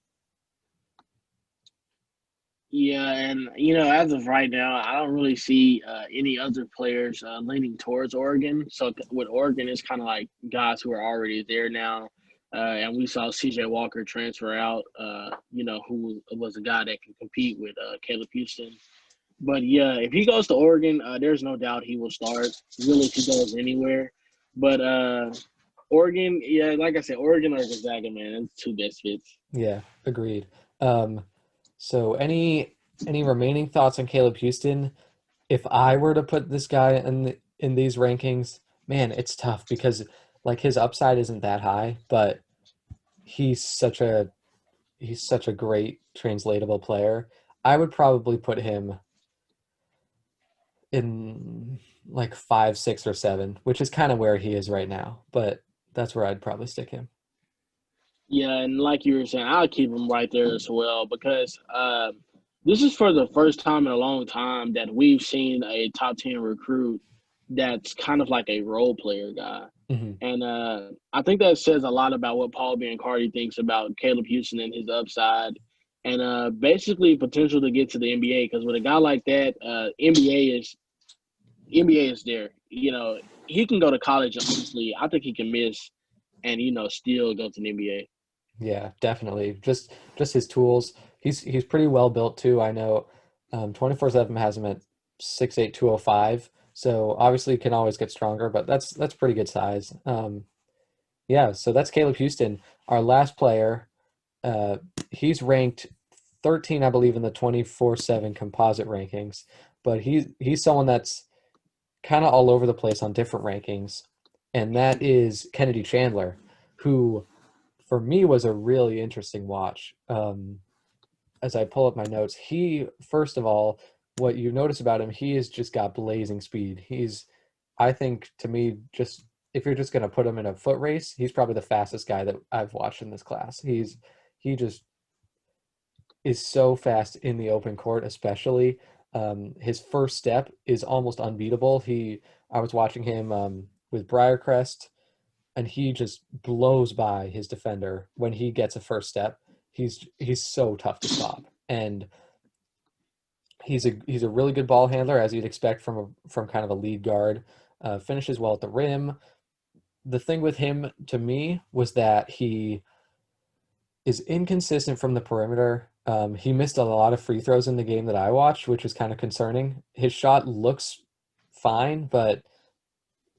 Yeah, and as of right now, I don't really see any other players leaning towards Oregon. So with Oregon, it's kind of like guys who are already there now. And we saw CJ Walker transfer out, who was a guy that can compete with Caleb Houston. But yeah, if he goes to Oregon, there's no doubt he will start. Really, if he goes anywhere. But Oregon, yeah, like I said, Oregon or Gonzaga, man, it's two best fits. Yeah, agreed. Um, so any remaining thoughts on Caleb Houston? If I were to put this guy in these rankings, man, it's tough because like his upside isn't that high, but he's such a he's such a great translatable player. I would probably put him in like 5, 6, or 7, which is kind of where he is right now, but that's where I'd probably stick him. Yeah, and like you were saying, I'll keep him right there as well because this is for the first time in a long time that we've seen a top 10 recruit that's kind of like a role player guy. Hmm. And I think that says a lot about what Paul Biancardi thinks about Caleb Houston and his upside and basically potential to get to the NBA. Because with a guy like that, NBA is there. He can go to college and honestly, I think he can miss and still go to the NBA. Yeah, definitely. Just his tools. He's pretty well built too. I know 24/7 has him at 6'8", 205. So obviously he can always get stronger, but that's pretty good size. Yeah, so that's Caleb Houston. Our last player, uh, he's ranked 13, I believe, in the 24/7 composite rankings, but he's someone that's kind of all over the place on different rankings, and that is Kennedy Chandler, who for me was a really interesting watch. As I pull up my notes, he first of all, what you notice about him, he has just got blazing speed. I think to me, just if you're just going to put him in a foot race, he's probably the fastest guy that I've watched in this class. He just is so fast in the open court, especially. His first step is almost unbeatable. I was watching him with Briarcrest, and he just blows by his defender when he gets a first step. He's so tough to stop, and he's a really good ball handler as you'd expect from kind of a lead guard. Finishes well at the rim, the thing with him to me was that he is inconsistent from the perimeter. He missed a lot of free throws in the game that I watched, which was kind of concerning. His shot looks fine, but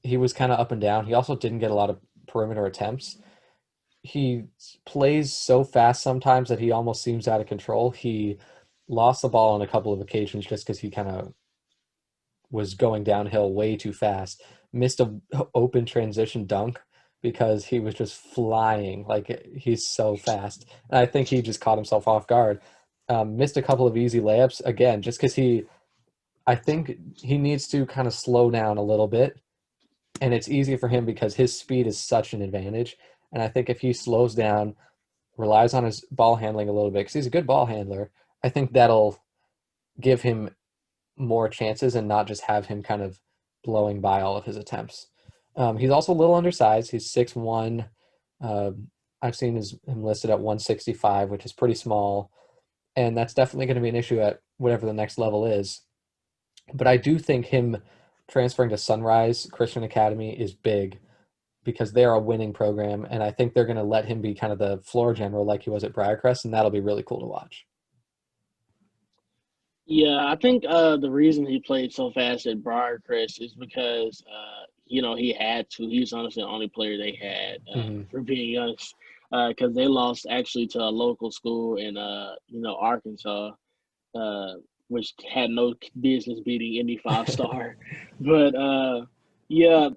he was kind of up and down. He also didn't get a lot of perimeter attempts. He plays so fast sometimes that he almost seems out of control. He lost the ball on a couple of occasions just because he kind of was going downhill way too fast. Missed a open transition dunk because he was just flying. Like he's so fast. And I think he just caught himself off guard. Missed a couple of easy layups again, just because I think he needs to kind of slow down a little bit. And it's easy for him because his speed is such an advantage. And I think if he slows down, relies on his ball handling a little bit, because he's a good ball handler, I think that'll give him more chances and not just have him kind of blowing by all of his attempts. He's also a little undersized. He's 6'1". Uh, I've seen him listed at 165, which is pretty small. And that's definitely going to be an issue at whatever the next level is. But I do think him transferring to Sunrise Christian Academy is big because they're a winning program. And I think they're going to let him be kind of the floor general like he was at Briarcrest. And that'll be really cool to watch. Yeah, I think the reason he played so fast at Briarcrest is because he had to. He was honestly the only player they had, Hmm. for being honest, because they lost actually to a local school in Arkansas, uh, which had no business beating any 5 star. But yeah,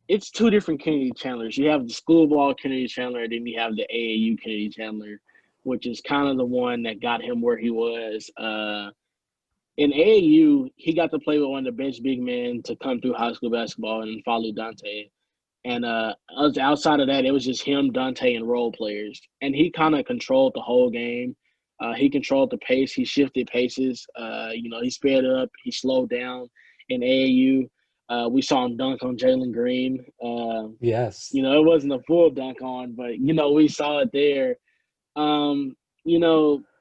it's two different Kennedy Chandlers. You have the school ball Kennedy Chandler, and then you have the AAU Kennedy Chandler, which is kind of the one that got him where he was. In AAU, he got to play with one of the best big men to come through high school basketball and follow Dante. And outside of that, it was just him, Dante, and role players. And he kind of controlled the whole game. He controlled the pace. He shifted paces. He sped up. He slowed down. In AAU, we saw him dunk on Jalen Green. Yes. It wasn't a full dunk on, but we saw it there.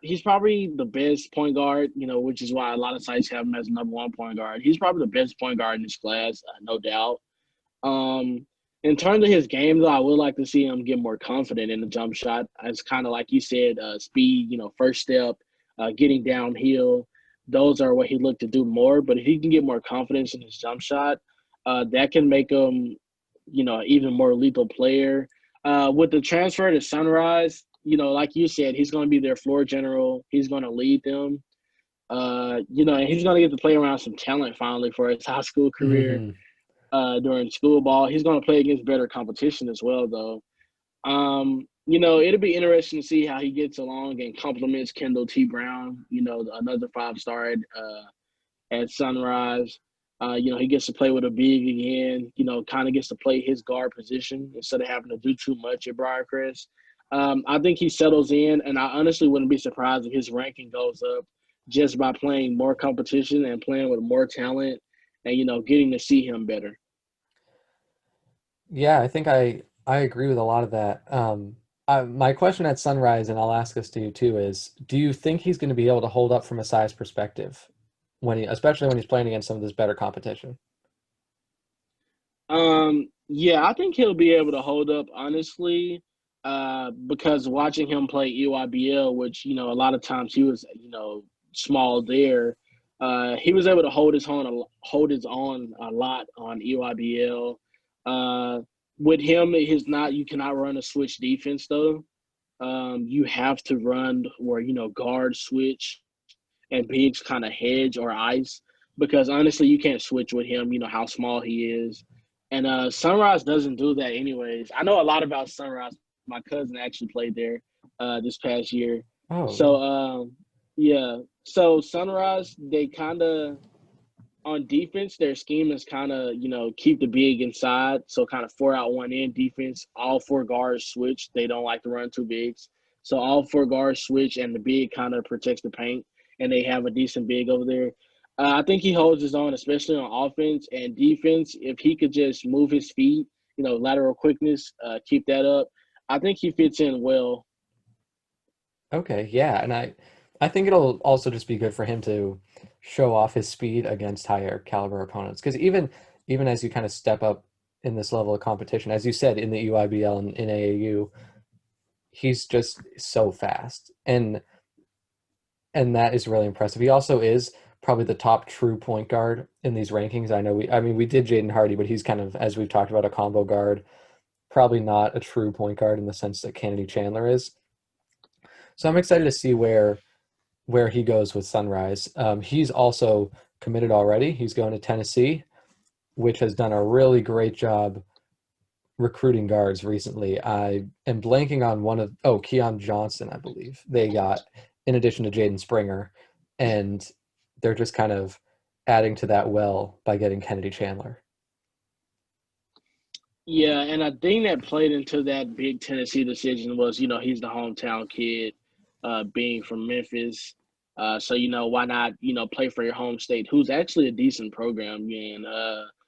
He's probably the best point guard, which is why a lot of sites have him as number one point guard. He's probably the best point guard in this class, no doubt. Um, in terms of his game, though, I would like to see him get more confident in the jump shot. It's kind of like you said, speed, first step, getting downhill. Those are what he looked to do more. But if he can get more confidence in his jump shot, that can make him, even more lethal player. With the transfer to Sunrise, like you said, he's going to be their floor general. He's going to lead them. And he's going to get to play around some talent finally for his high school career Hmm. during school ball. He's going to play against better competition as well, though. It'll be interesting to see how he gets along and compliments Kendall T. Brown, another 5 star at Sunrise. He gets to play with a big again, kind of gets to play his guard position instead of having to do too much at Briarcrest. I think he settles in, and I honestly wouldn't be surprised if his ranking goes up just by playing more competition and playing with more talent and, getting to see him better. Yeah, I think I agree with a lot of that. My question at Sunrise, and I'll ask this to you too, is do you think he's going to be able to hold up from a size perspective especially when he's playing against some of this better competition? Yeah, I think he'll be able to hold up, honestly, because watching him play EYBL, which, a lot of times he was, small there, he was able to hold his own a lot on EYBL. Uh, with him, you cannot run a switch defense though. You have to run where, guard switch and bigs kind of hedge or ice because honestly, you can't switch with him. You know how small he is, and Sunrise doesn't do that anyways. I know a lot about Sunrise. My cousin actually played there this past year, so Oh, yeah. So Sunrise, they kind of on defense, their scheme is kind of, keep the big inside. So kind of 4 out, 1 in defense. All 4 guards switch. They don't like to run two bigs. So all 4 guards switch and the big kind of protects the paint. And they have a decent big over there. I think he holds his own, especially on offense and defense. If he could just move his feet, lateral quickness, keep that up. I think he fits in well. okay, yeah, and I think it'll also just be good for him to show off his speed against higher caliber opponents because even as you kind of step up in this level of competition. As you said, in the UIBL and in AAU, he's just so fast, and that is really impressive. He also is probably the top true point guard in these rankings. I mean, we did Jaden Hardy, but he's kind of, as we've talked about, a combo guard. Probably not a true point guard in the sense that Kennedy Chandler is. So I'm excited to see where he goes with Sunrise. He's also committed already. He's going to Tennessee, which has done a really great job recruiting guards recently. I am blanking on Keon Johnson, I believe they got in addition to Jaden Springer, and they're just kind of adding to that well by getting Kennedy Chandler. Yeah, and I think that played into that big Tennessee decision was, he's the hometown kid, being from Memphis. So, why not, play for your home state, who's actually a decent program. And,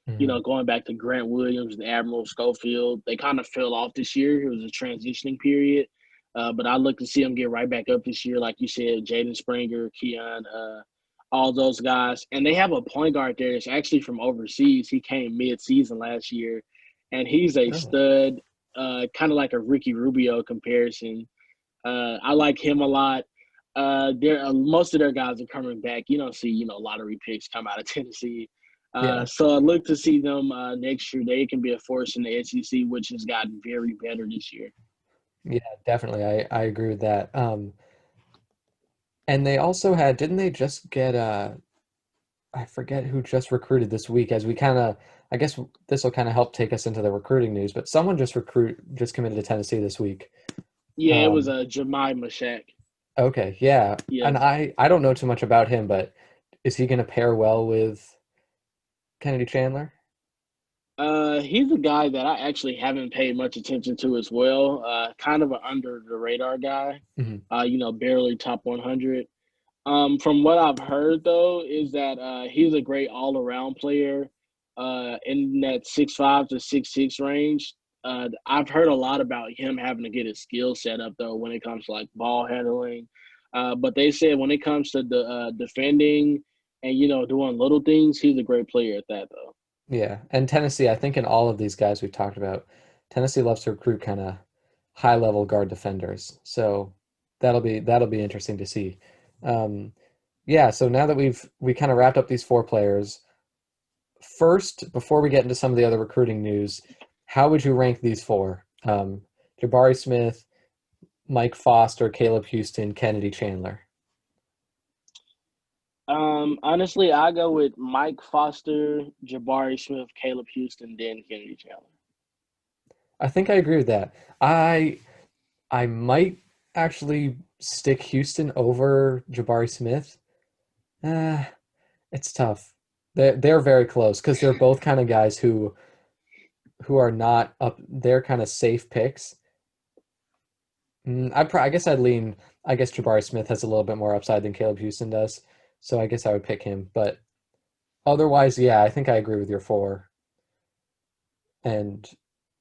Mhm. going back to Grant Williams and Admiral Schofield, they kind of fell off this year. It was a transitioning period. But I look to see them get right back up this year. Like you said, Jaden Springer, Keon, all those guys. And they have a point guard there that's actually from overseas. He came mid-season last year and he's a Oh, stud, kind of like a Ricky Rubio comparison. I like him a lot. Most of their guys are coming back. You don't see lottery picks come out of Tennessee. yeah, So I look to see them next year. They can be a force in the SEC, which has gotten very better this year. yeah, definitely. I agree with that. And they also had, didn't they just get I forget who just recruited this week as we kind of I guess this will kind of help take us into the recruiting news, but someone just committed to Tennessee this week. Yeah, it was Um, a Jemai Mashak. okay, yeah. Yeah, And I don't know too much about him, but is he going to pair well with Kennedy Chandler? he's a guy that I actually haven't paid much attention to as well. Kind of an under the radar guy. Hmm. Barely top 100. From what I've heard though, is that he's a great all around player. In that 6'5" to 6'6" range. I've heard a lot about him having to get his skill set up though when it comes to like ball handling. But they said when it comes to the defending and doing little things, he's a great player at that though. Yeah. And Tennessee, I think in all of these guys we've talked about, Tennessee loves to recruit kind of high level guard defenders. So that'll be interesting to see. Um, yeah, so now that we kind of wrapped up these four players, first, before we get into some of the other recruiting news, how would you rank these four? Jabari Smith, Mike Foster, Caleb Houston, Kennedy Chandler. Honestly, I go with Mike Foster, Jabari Smith, Caleb Houston, then Kennedy Chandler. I think I agree with that. I might actually stick Houston over Jabari Smith. Uh, it's tough. They're very close because they're both kind of guys who are not up. They're kind of safe picks. I guess I'd lean. I guess Jabari Smith has a little bit more upside than Caleb Houston does, so I guess I would pick him. But otherwise, yeah, I think I agree with your four. And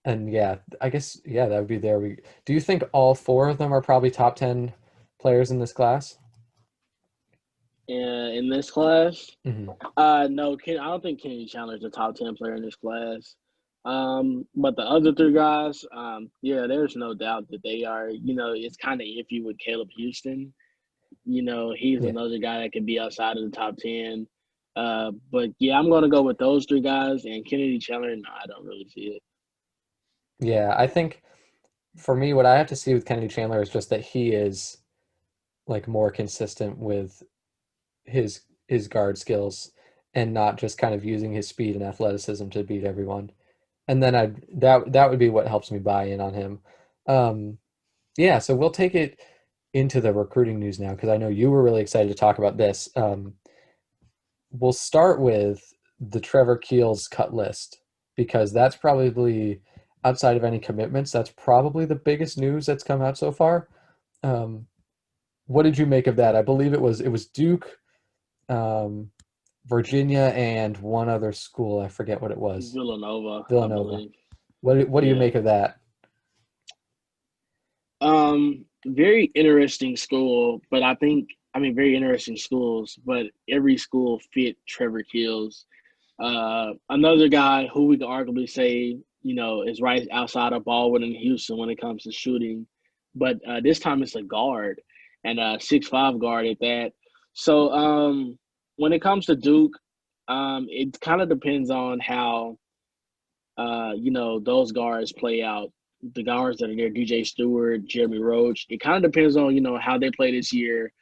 and yeah, I guess yeah, that would be there. Do you think all four of them are probably top 10 players in this class? In this class, Hmm. no, I don't think Kennedy Chandler is the top 10 player in this class. But the other three guys, yeah, there's no doubt that they are. It's kind of iffy with Caleb Houston. He's Yeah. another guy that could be outside of the top 10. But yeah, I'm gonna go with those three guys and Kennedy Chandler. No, I don't really see it. Yeah, I think for me, what I have to see with Kennedy Chandler is just that he is like more consistent with his guard skills and not just kind of using his speed and athleticism to beat everyone. And then that would be what helps me buy in on him. Um, yeah, so we'll take it into the recruiting news now because I know you were really excited to talk about this. We'll start with the Trevor Keels cut list because that's probably outside of any commitments, that's probably the biggest news that's come out so far. Um, what did you make of that? I believe it was Duke, um, Virginia, and one other school. I forget what it was. Villanova, I Villanova. believe. What do you Yeah. make of that? Very interesting school, but I mean, very interesting schools, but every school fit Trevor Keels. Another guy who we could arguably say, is right outside of Baldwin and Houston when it comes to shooting, but this time it's a guard and a 6'5" guard at that. So when it comes to Duke, it kind of depends on how those guards play out. The guards that are there, DJ Stewart, Jeremy Roach. It kind of depends on how they play this year,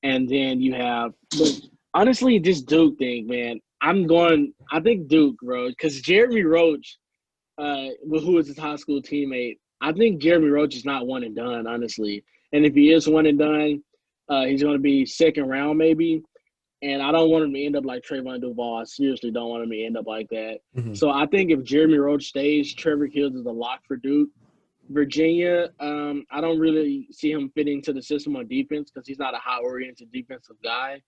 and then you have. But honestly, this Duke thing, man, I'm going. I think Duke, bro, because Jeremy Roach, who is his high school teammate, I think Jeremy Roach is not one and done, honestly. And if he is one and done, he's going to be second round maybe. And I don't want him to end up like Trayvon Duval. I seriously don't want him to end up like that. Hmm. So I think if Jeremy Roach stays, Trevor Kills is a lock for Duke. Virginia, I don't really see him fitting into the system on defense because he's not a high-oriented defensive guy.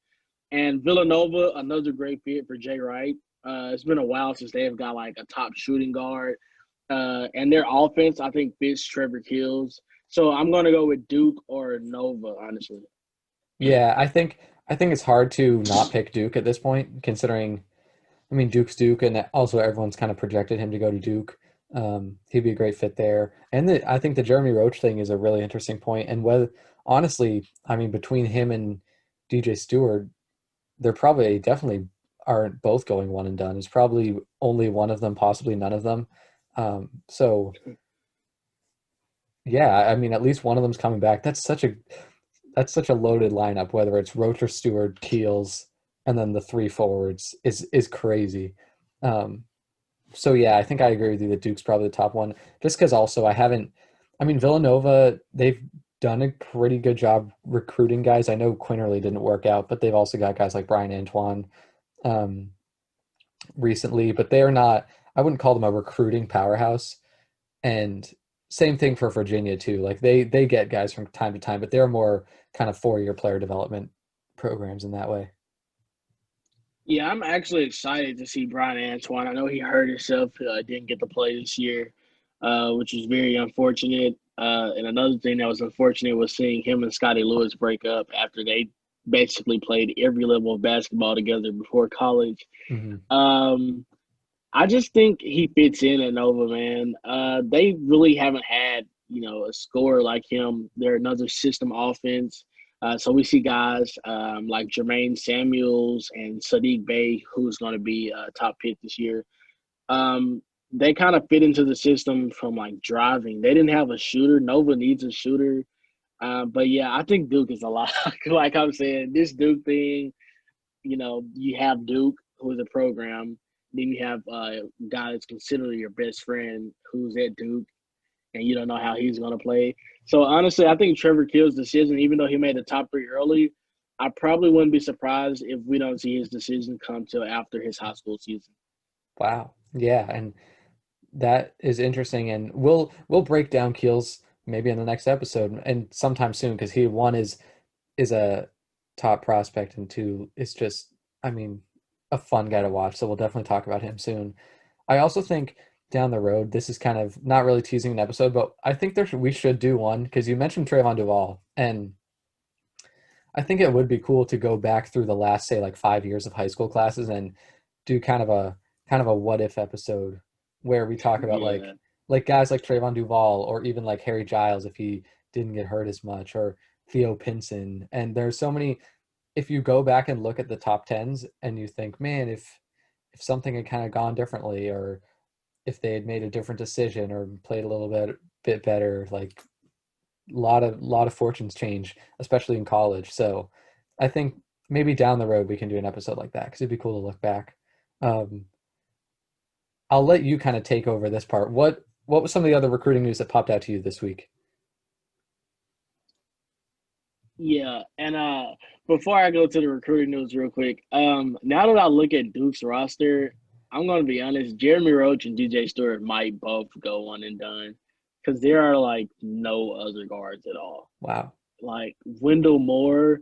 And Villanova, another great fit for Jay Wright. It's been a while since they've got like a top shooting guard. And their offense, I think, fits Trevor Kills. So I'm going to go with Duke or Nova, honestly. Yeah, I think it's hard to not pick Duke at this point, considering I mean Duke's Duke, and also everyone's kind of projected him to go to Duke. He'd be a great fit there, and I think the Jeremy Roach thing is a really interesting point. And whether honestly, I mean between him and DJ Stewart, they're probably definitely aren't both going one and done. It's probably only one of them, possibly none of them. So yeah, I mean at least one of them's coming back. That's such a loaded lineup, whether it's Roach or Stewart, Keels, and then the three forwards is crazy. Um, so yeah, I think I agree with you that Duke's probably the top one. Just because also I mean Villanova, they've done a pretty good job recruiting guys. I know Quinterly didn't work out, but they've also got guys like Brian Antoine um, recently, but they are not. I wouldn't call them a recruiting powerhouse. And same thing for Virginia too. Like they get guys from time to time, but they're more kind of 4-year player development programs in that way. Yeah, I'm actually excited to see Brian Antoine. I know he hurt himself, didn't get to play this year, which is very unfortunate. And another thing that was unfortunate was seeing him and Scotty Lewis break up after they basically played every level of basketball together before college. Hmm. Um, I just think he fits in at Nova, man. They really haven't had, a scorer like him. They're another system offense. So we see guys like Jermaine Samuels and Sadiq Bey, who's going to be a top pick this year. Um, they kind of fit into the system from like driving. They didn't have a shooter. Nova needs a shooter. But yeah, I think Duke is a lot. Like I'm saying, this Duke thing, you have Duke, who is a program. Then you have a guy that's considered your best friend who's at Duke, and you don't know how he's going to play. So honestly, I think Trevor Keel's decision, even though he made the top three early, I probably wouldn't be surprised if we don't see his decision come till after his high school season. Wow. Yeah, and that is interesting. And we'll break down Keels maybe in the next episode and sometime soon because he one is a top prospect and two is just I mean a fun guy to watch. So we'll definitely talk about him soon. I also think down the road, this is kind of not really teasing an episode, but I think we should do one because you mentioned Trayvon Duvall, and I think it would be cool to go back through the last, say, like 5 years of high school classes and do kind of a what if episode where we talk about Yeah. like guys like Trayvon Duvall or even like Harry Giles if he didn't get hurt as much or Theo Pinson. And there's so many if you go back and look at the top tens and you think, man, if something had kind of gone differently or if they had made a different decision or played a little bit better, like a lot of fortunes change, especially in college. So I think maybe down the road we can do an episode like that because it'd be cool to look back. Um, I'll let you kind of take over this part. What was some of the other recruiting news that popped out to you this week? Yeah, and before I go to the recruiting news real quick, now that I look at Duke's roster, I'm gonna be honest, Jeremy Roach and DJ Stewart might both go one and done because there are like no other guards at all. Wow. Like Wendell Moore,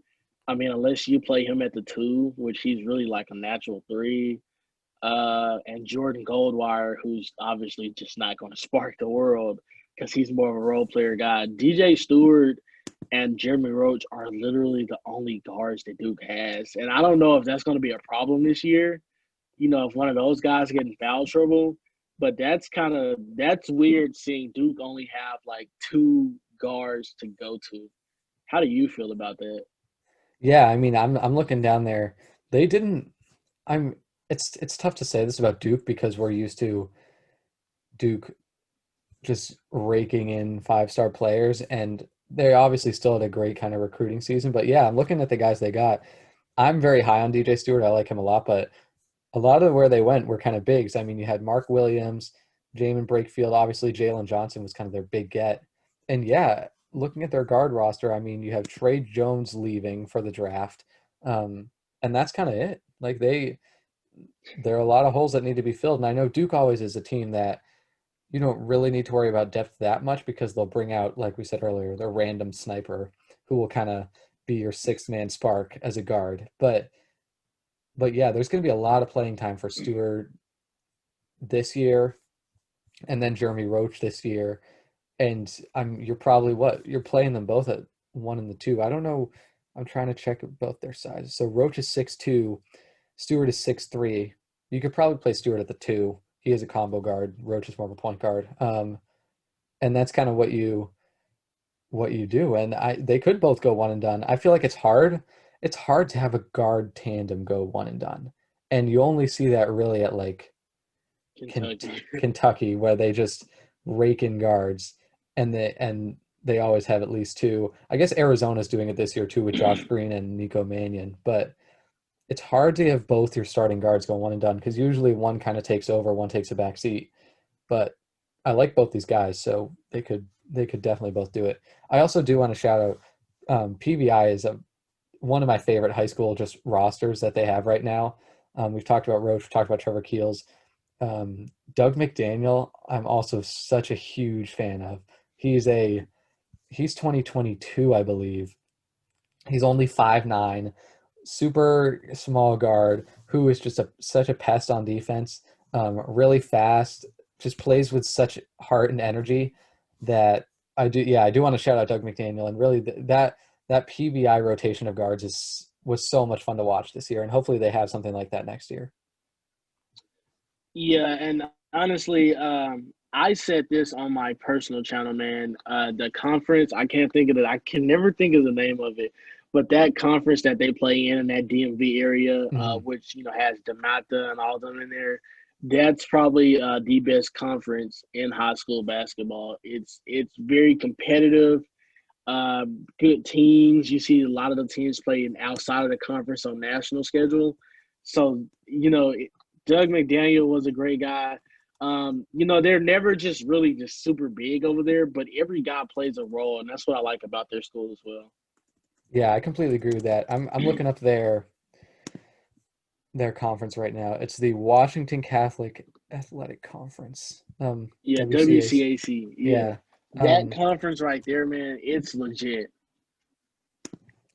I mean, unless you play him at the two, which he's really like a natural three, and Jordan Goldwire, who's obviously just not going to spark the world because he's more of a role player guy. DJ Stewart and Jeremy Roach are literally the only guards that Duke has, and I don't know if that's going to be a problem this year. if one of those guys get in foul trouble. But that's weird seeing Duke only have like two guards to go to. How do you feel about that? Yeah, I mean, I'm looking down there. They didn't. I'm. It's tough to say this about Duke because we're used to Duke just raking in five-star players, and they obviously still had a great kind of recruiting season. But yeah, I'm looking at the guys they got. I'm very high on DJ Stewart. I like him a lot, but a lot of where they went were kind of bigs. I mean, you had Mark Williams, Jamin Brakefield, obviously Jalen Johnson was kind of their big get. And yeah, looking at their guard roster, I mean, you have Trey Jones leaving for the draft. Um, and that's kind of it. Like there are a lot of holes that need to be filled. And I know Duke always is a team that you don't really need to worry about depth that much because they'll bring out, like we said earlier, the random sniper who will kind of be your sixth man spark as a guard. But yeah, there's going to be a lot of playing time for Stewart this year, and then Jeremy Roach this year. And you're probably what you're playing them both at one and the two. I don't know. I'm trying to check both their sizes. So Roach is 6'2", Stewart is 6'3". You could probably play Stewart at the two. He is a combo guard. Roach is more of a point guard. And that's kind of what you do. And they could both go one and done. I feel like it's hard. It's hard to have a guard tandem go one and done. And you only see that really at like Kentucky. Kentucky where they just rake in guards and they always have at least two. I guess Arizona's doing it this year too with Josh Green and Nico Mannion, but it's hard to have both your starting guards go one and done because usually one kind of takes over, one takes a back seat. But I like both these guys, so they could definitely both do it. I also do want to shout out PBI is one of my favorite high school just rosters that they have right now. We've talked about Roach, we've talked about Trevor Keels. Doug McDaniel, I'm also such a huge fan of. He's 2022, I believe. He's only 5'9", super small guard who is just such a pest on defense. Really fast, just plays with such heart and energy that I do. Yeah, I do want to shout out Doug McDaniel and really that PBI rotation of guards was so much fun to watch this year, and hopefully they have something like that next year. Yeah, and honestly, I said this on my personal channel, man. The conference, I can't think of it. I can never think of the name of it, but that conference that they play in that DMV area, Mhm. which has Demata and all of them in there, that's probably the best conference in high school basketball. It's very competitive. Good teams. You see a lot of the teams playing outside of the conference on national schedule. So, Doug McDaniel was a great guy. They're never just really just super big over there, but every guy plays a role, and that's what I like about their school as well. Yeah, I completely agree with that. I'm looking up their conference right now. It's the Washington Catholic Athletic Conference. Yeah, WCAC. WCAC. Yeah. Yeah. That Um, conference right there, man, it's legit.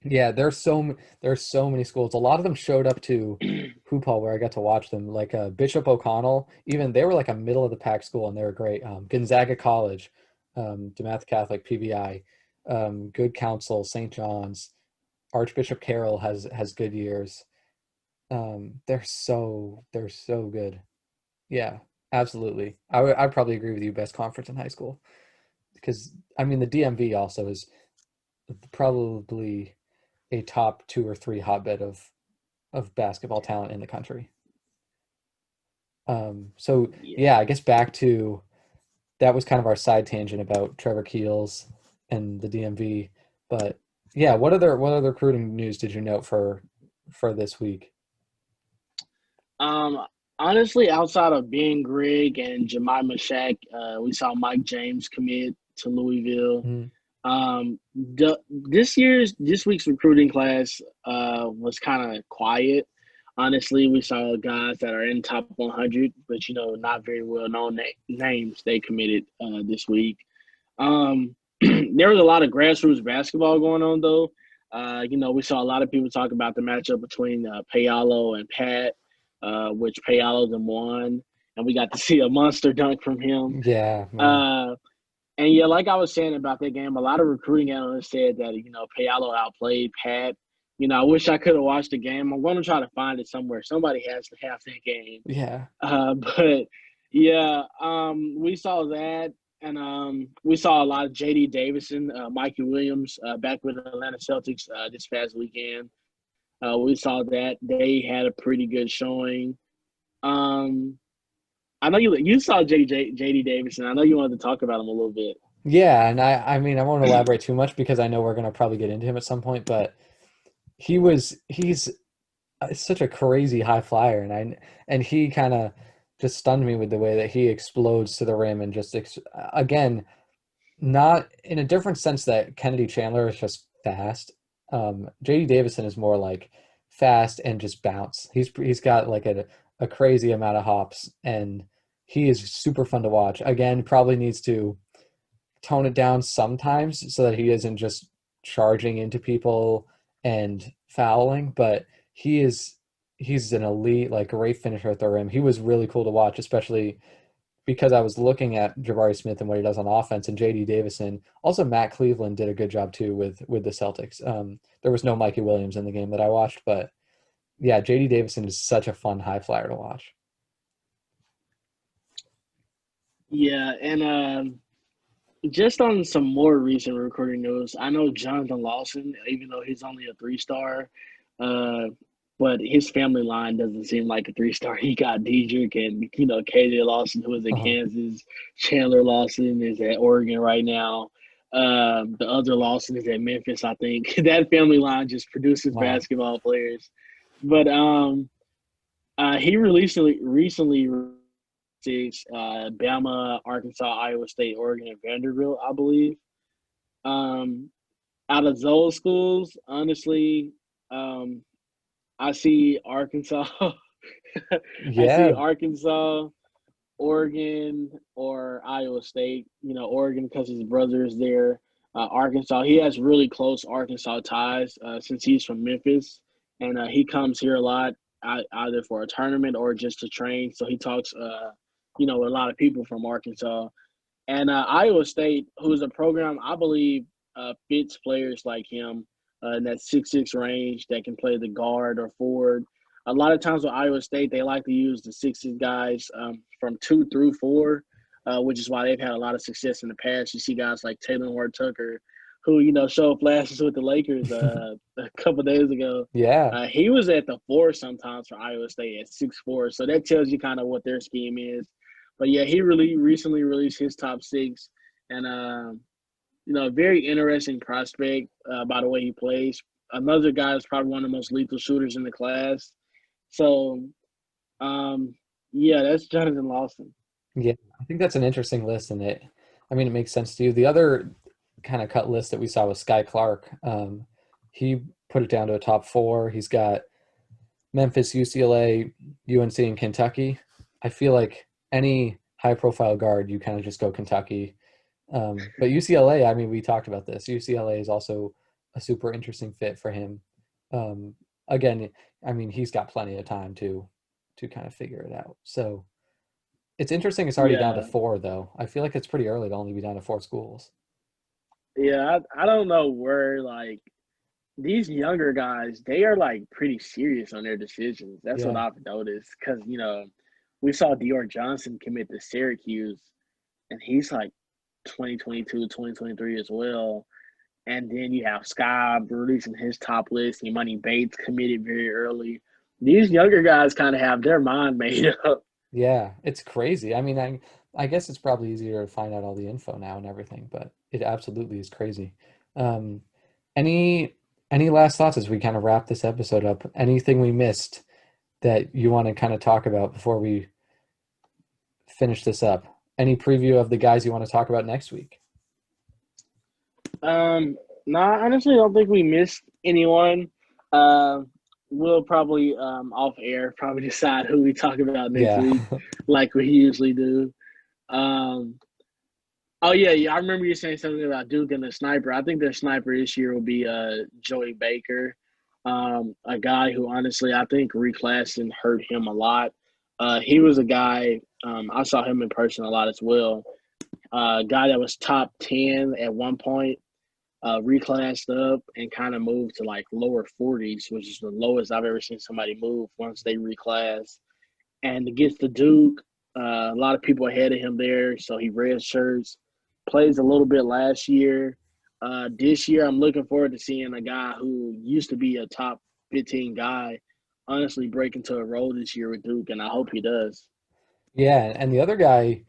yeah, there's so many schools. A lot of them showed up to Hoop Hall where I got to watch them. Like Bishop O'Connell, even they were like a middle of the pack school and they were great. Gonzaga College, DeMath Catholic, PBI, Good Counsel, St. John's, Archbishop Carroll has good years. They're so good. Yeah, absolutely. I'd probably agree with you. Best conference in high school because I mean the DMV also is probably a top two or three hotbed of basketball talent in the country. So Yeah. yeah, I guess back to that was kind of our side tangent about Trevor Keels and the DMV. But yeah, what other recruiting news did you note for this week? Um, Honestly, outside of Ben Grigg and Jemima Shack, we saw Mike James commit to Louisville. Mm, Um, this week's recruiting class was kind of quiet. Honestly, we saw guys that are in top 100, but not very well known names they committed this week. There was a lot of grassroots basketball going on though. We saw a lot of people talk about the matchup between Payalo and Pat, which Payalo then won, and we got to see a monster dunk from him. yeah, man. Uh, and yeah, like I was saying about that game, a lot of recruiting analysts said that Payalo outplayed Pat. I wish I could have watched the game. I'm going to try to find it somewhere. Somebody has to have that game. Yeah. But yeah, we saw that, and we saw a lot of J.D. Davison, Mikey Williams, back with the Atlanta Celtics this past weekend. We saw that they had a pretty good showing. Um, I know you saw J.D. Davison. I know you wanted to talk about him a little bit. Yeah, and I mean I won't elaborate too much because I know we're gonna probably get into him at some point, but he's such a crazy high flyer, and he kind of just stunned me with the way that he explodes to the rim and just again, not in a different sense that Kennedy Chandler is just fast. JD Davison is more like fast and just bounce. He's got like a crazy amount of hops, and he is super fun to watch. Again, probably needs to tone it down sometimes so that he isn't just charging into people and fouling, but he is he's an elite, like great finisher at the rim. He was really cool to watch, especially because I was looking at Jabari Smith and what he does on offense and JD Davison. Also Matt Cleveland did a good job too with the Celtics. There was no Mikey Williams in the game that I watched, but yeah, JD Davison is such a fun high flyer to watch. Yeah, and just on some more recent recording news, I know Jonathan Lawson, even though he's only a 3 star, uh, but his family line doesn't seem like a 3 star. He got Diedrich and KJ Lawson, who is at Uh-huh. Kansas. Chandler Lawson is at Oregon right now. The other Lawson is at Memphis, I think. That family line just produces Wow. basketball players. But he recently six, Bama, Arkansas, Iowa State, Oregon, and Vanderbilt, I believe. Um, Out of those schools, honestly, um, I see Arkansas. I see Yeah. Arkansas, Oregon, or Iowa State. Oregon because his brother is there. Arkansas, he has really close Arkansas ties since he's from Memphis, and he comes here a lot, either for a tournament or just to train. So he talks, with a lot of people from Arkansas. And Iowa State, who is a program I believe fits players like him in that 6'6" range that can play the guard or forward. A lot of times with Iowa State, they like to use the 6'6" guys from 2 through 4, which is why they've had a lot of success in the past. You see guys like Taylor Hort Tucker, who showed flashes with the Lakers a couple days ago. Yeah. He was at the 4 sometimes for Iowa State at 6'4", so that tells you kind of what their scheme is. But yeah, he really recently released his top 6, and a very interesting prospect by the way he plays. Another guy is probably one of the most lethal shooters in the class. So um, yeah, that's Jonathan Lawson. Yeah. I think that's an interesting list, and I mean, it makes sense to you. The other kind of cut list that we saw was Sky Clark. He put it down to a top four. He's got Memphis, UCLA, UNC, and Kentucky. I feel like any high profile guard, you kind of just go Kentucky. But UCLA, I mean, we talked about this. UCLA is also a super interesting fit for him. Um, Again, I mean, he's got plenty of time to kind of figure it out. So it's interesting. It's already down to Yeah, four, though. I feel like it's pretty early to only be down to four schools. yeah. I don't know where like these younger guys, they are like pretty serious on their decisions. That's what Yeah, I've noticed because we saw Dior Johnson commit to Syracuse, and he's like 2022, 2023 as well. And then you have Sky releasing his top list. Money Bates committed very early. These younger guys kind of have their mind made up. yeah, it's crazy. I mean, I guess it's probably easier to find out all the info now and everything, but it absolutely is crazy. Um, any any last thoughts as we kind of wrap this episode up? Anything we missed that you want to kind of talk about before we finish this up? Any preview of the guys you want to talk about next week? No, I honestly don't think we missed anyone. Uh, we'll probably off air probably decide who we talk about next Yeah. week, like we usually do. Um, oh yeah. I remember you saying something about Duke and the sniper. I think their sniper this year will be Joey Baker, a guy who honestly I think reclassing hurt him a lot. He was a guy I saw him in person a lot as well. A guy that was top 10 at one point. reclassed up and kind of moved to like lower 40s, which is the lowest I've ever seen somebody move once they reclass. And against the Duke, a lot of people ahead of him there, so he red shirts, plays a little bit last year. This year, I'm looking forward to seeing a guy who used to be a top 15 guy honestly break into a role this year with Duke, and I hope he does. Yeah, and the other guy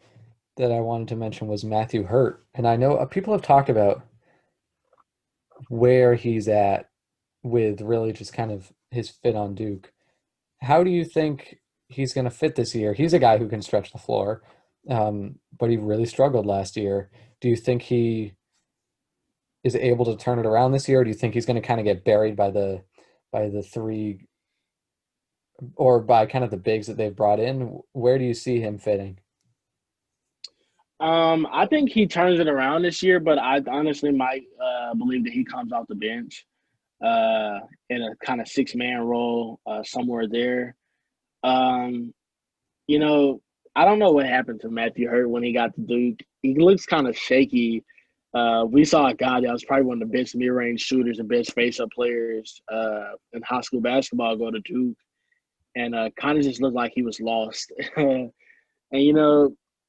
that I wanted to mention was Matthew Hurt. And I know people have talked about where he's at with really just kind of his fit on Duke. How do you think he's going to fit this year? He's a guy who can stretch the floor, but he really struggled last year. Do you think he is able to turn it around this year, or do you think he's going to kind of get buried by the three or by kind of the bigs that they've brought in? Where do you see him fitting? I think he turns it around this year, but I honestly might believe that he comes off the bench uh, in a kind of 6 man role somewhere there. Um, you know, I don't know what happened to Matthew Hurt when he got to Duke. He looks kind of shaky. We saw a guy that was probably one of the best mid-range shooters and best face-up players in high school basketball go to Duke, and kind of just looked like he was lost. And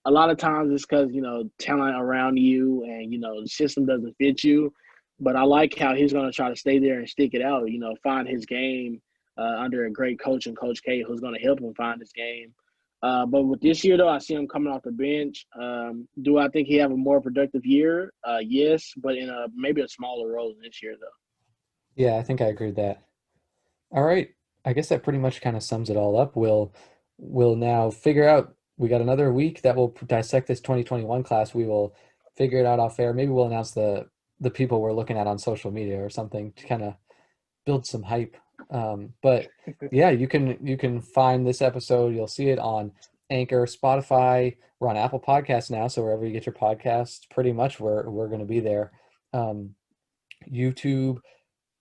a lot of times it's because talent around you, and the system doesn't fit you. But I like how he's going to try to stay there and stick it out. Find his game under a great coach and Coach K, who's going to help him find his game. But with this year, though, I see him coming off the bench. Do I think he have a more productive year? Yes, but in a maybe a smaller role than this year, though. Yeah, I think I agree with that. All right. I guess that pretty much kind of sums it all up. We'll now figure out we got another week that will dissect this 2021 class. We will figure it out off air. Maybe we'll announce the people we're looking at on social media or something to kind of build some hype. But yeah, you can find this episode. You'll see it on Anchor, Spotify. We're on Apple Podcasts now, so wherever you get your podcasts, pretty much we're going to be there. Um, YouTube,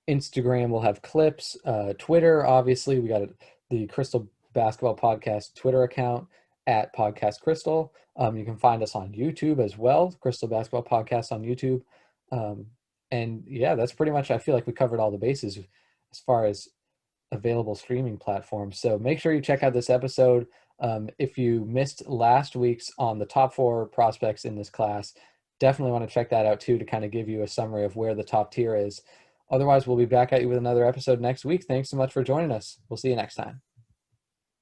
Instagram will have clips. Twitter, obviously, we got the Crystal Basketball Podcast Twitter account at Podcast Crystal. You can find us on YouTube as well, Crystal Basketball Podcast on YouTube. Um, and yeah, that's pretty much, I feel like we covered all the bases as far as available streaming platforms. So make sure you check out this episode. If you missed last week's on the top four prospects in this class, definitely want to check that out too to kind of give you a summary of where the top tier is. Otherwise, we'll be back at you with another episode next week. Thanks so much for joining us. We'll see you next time.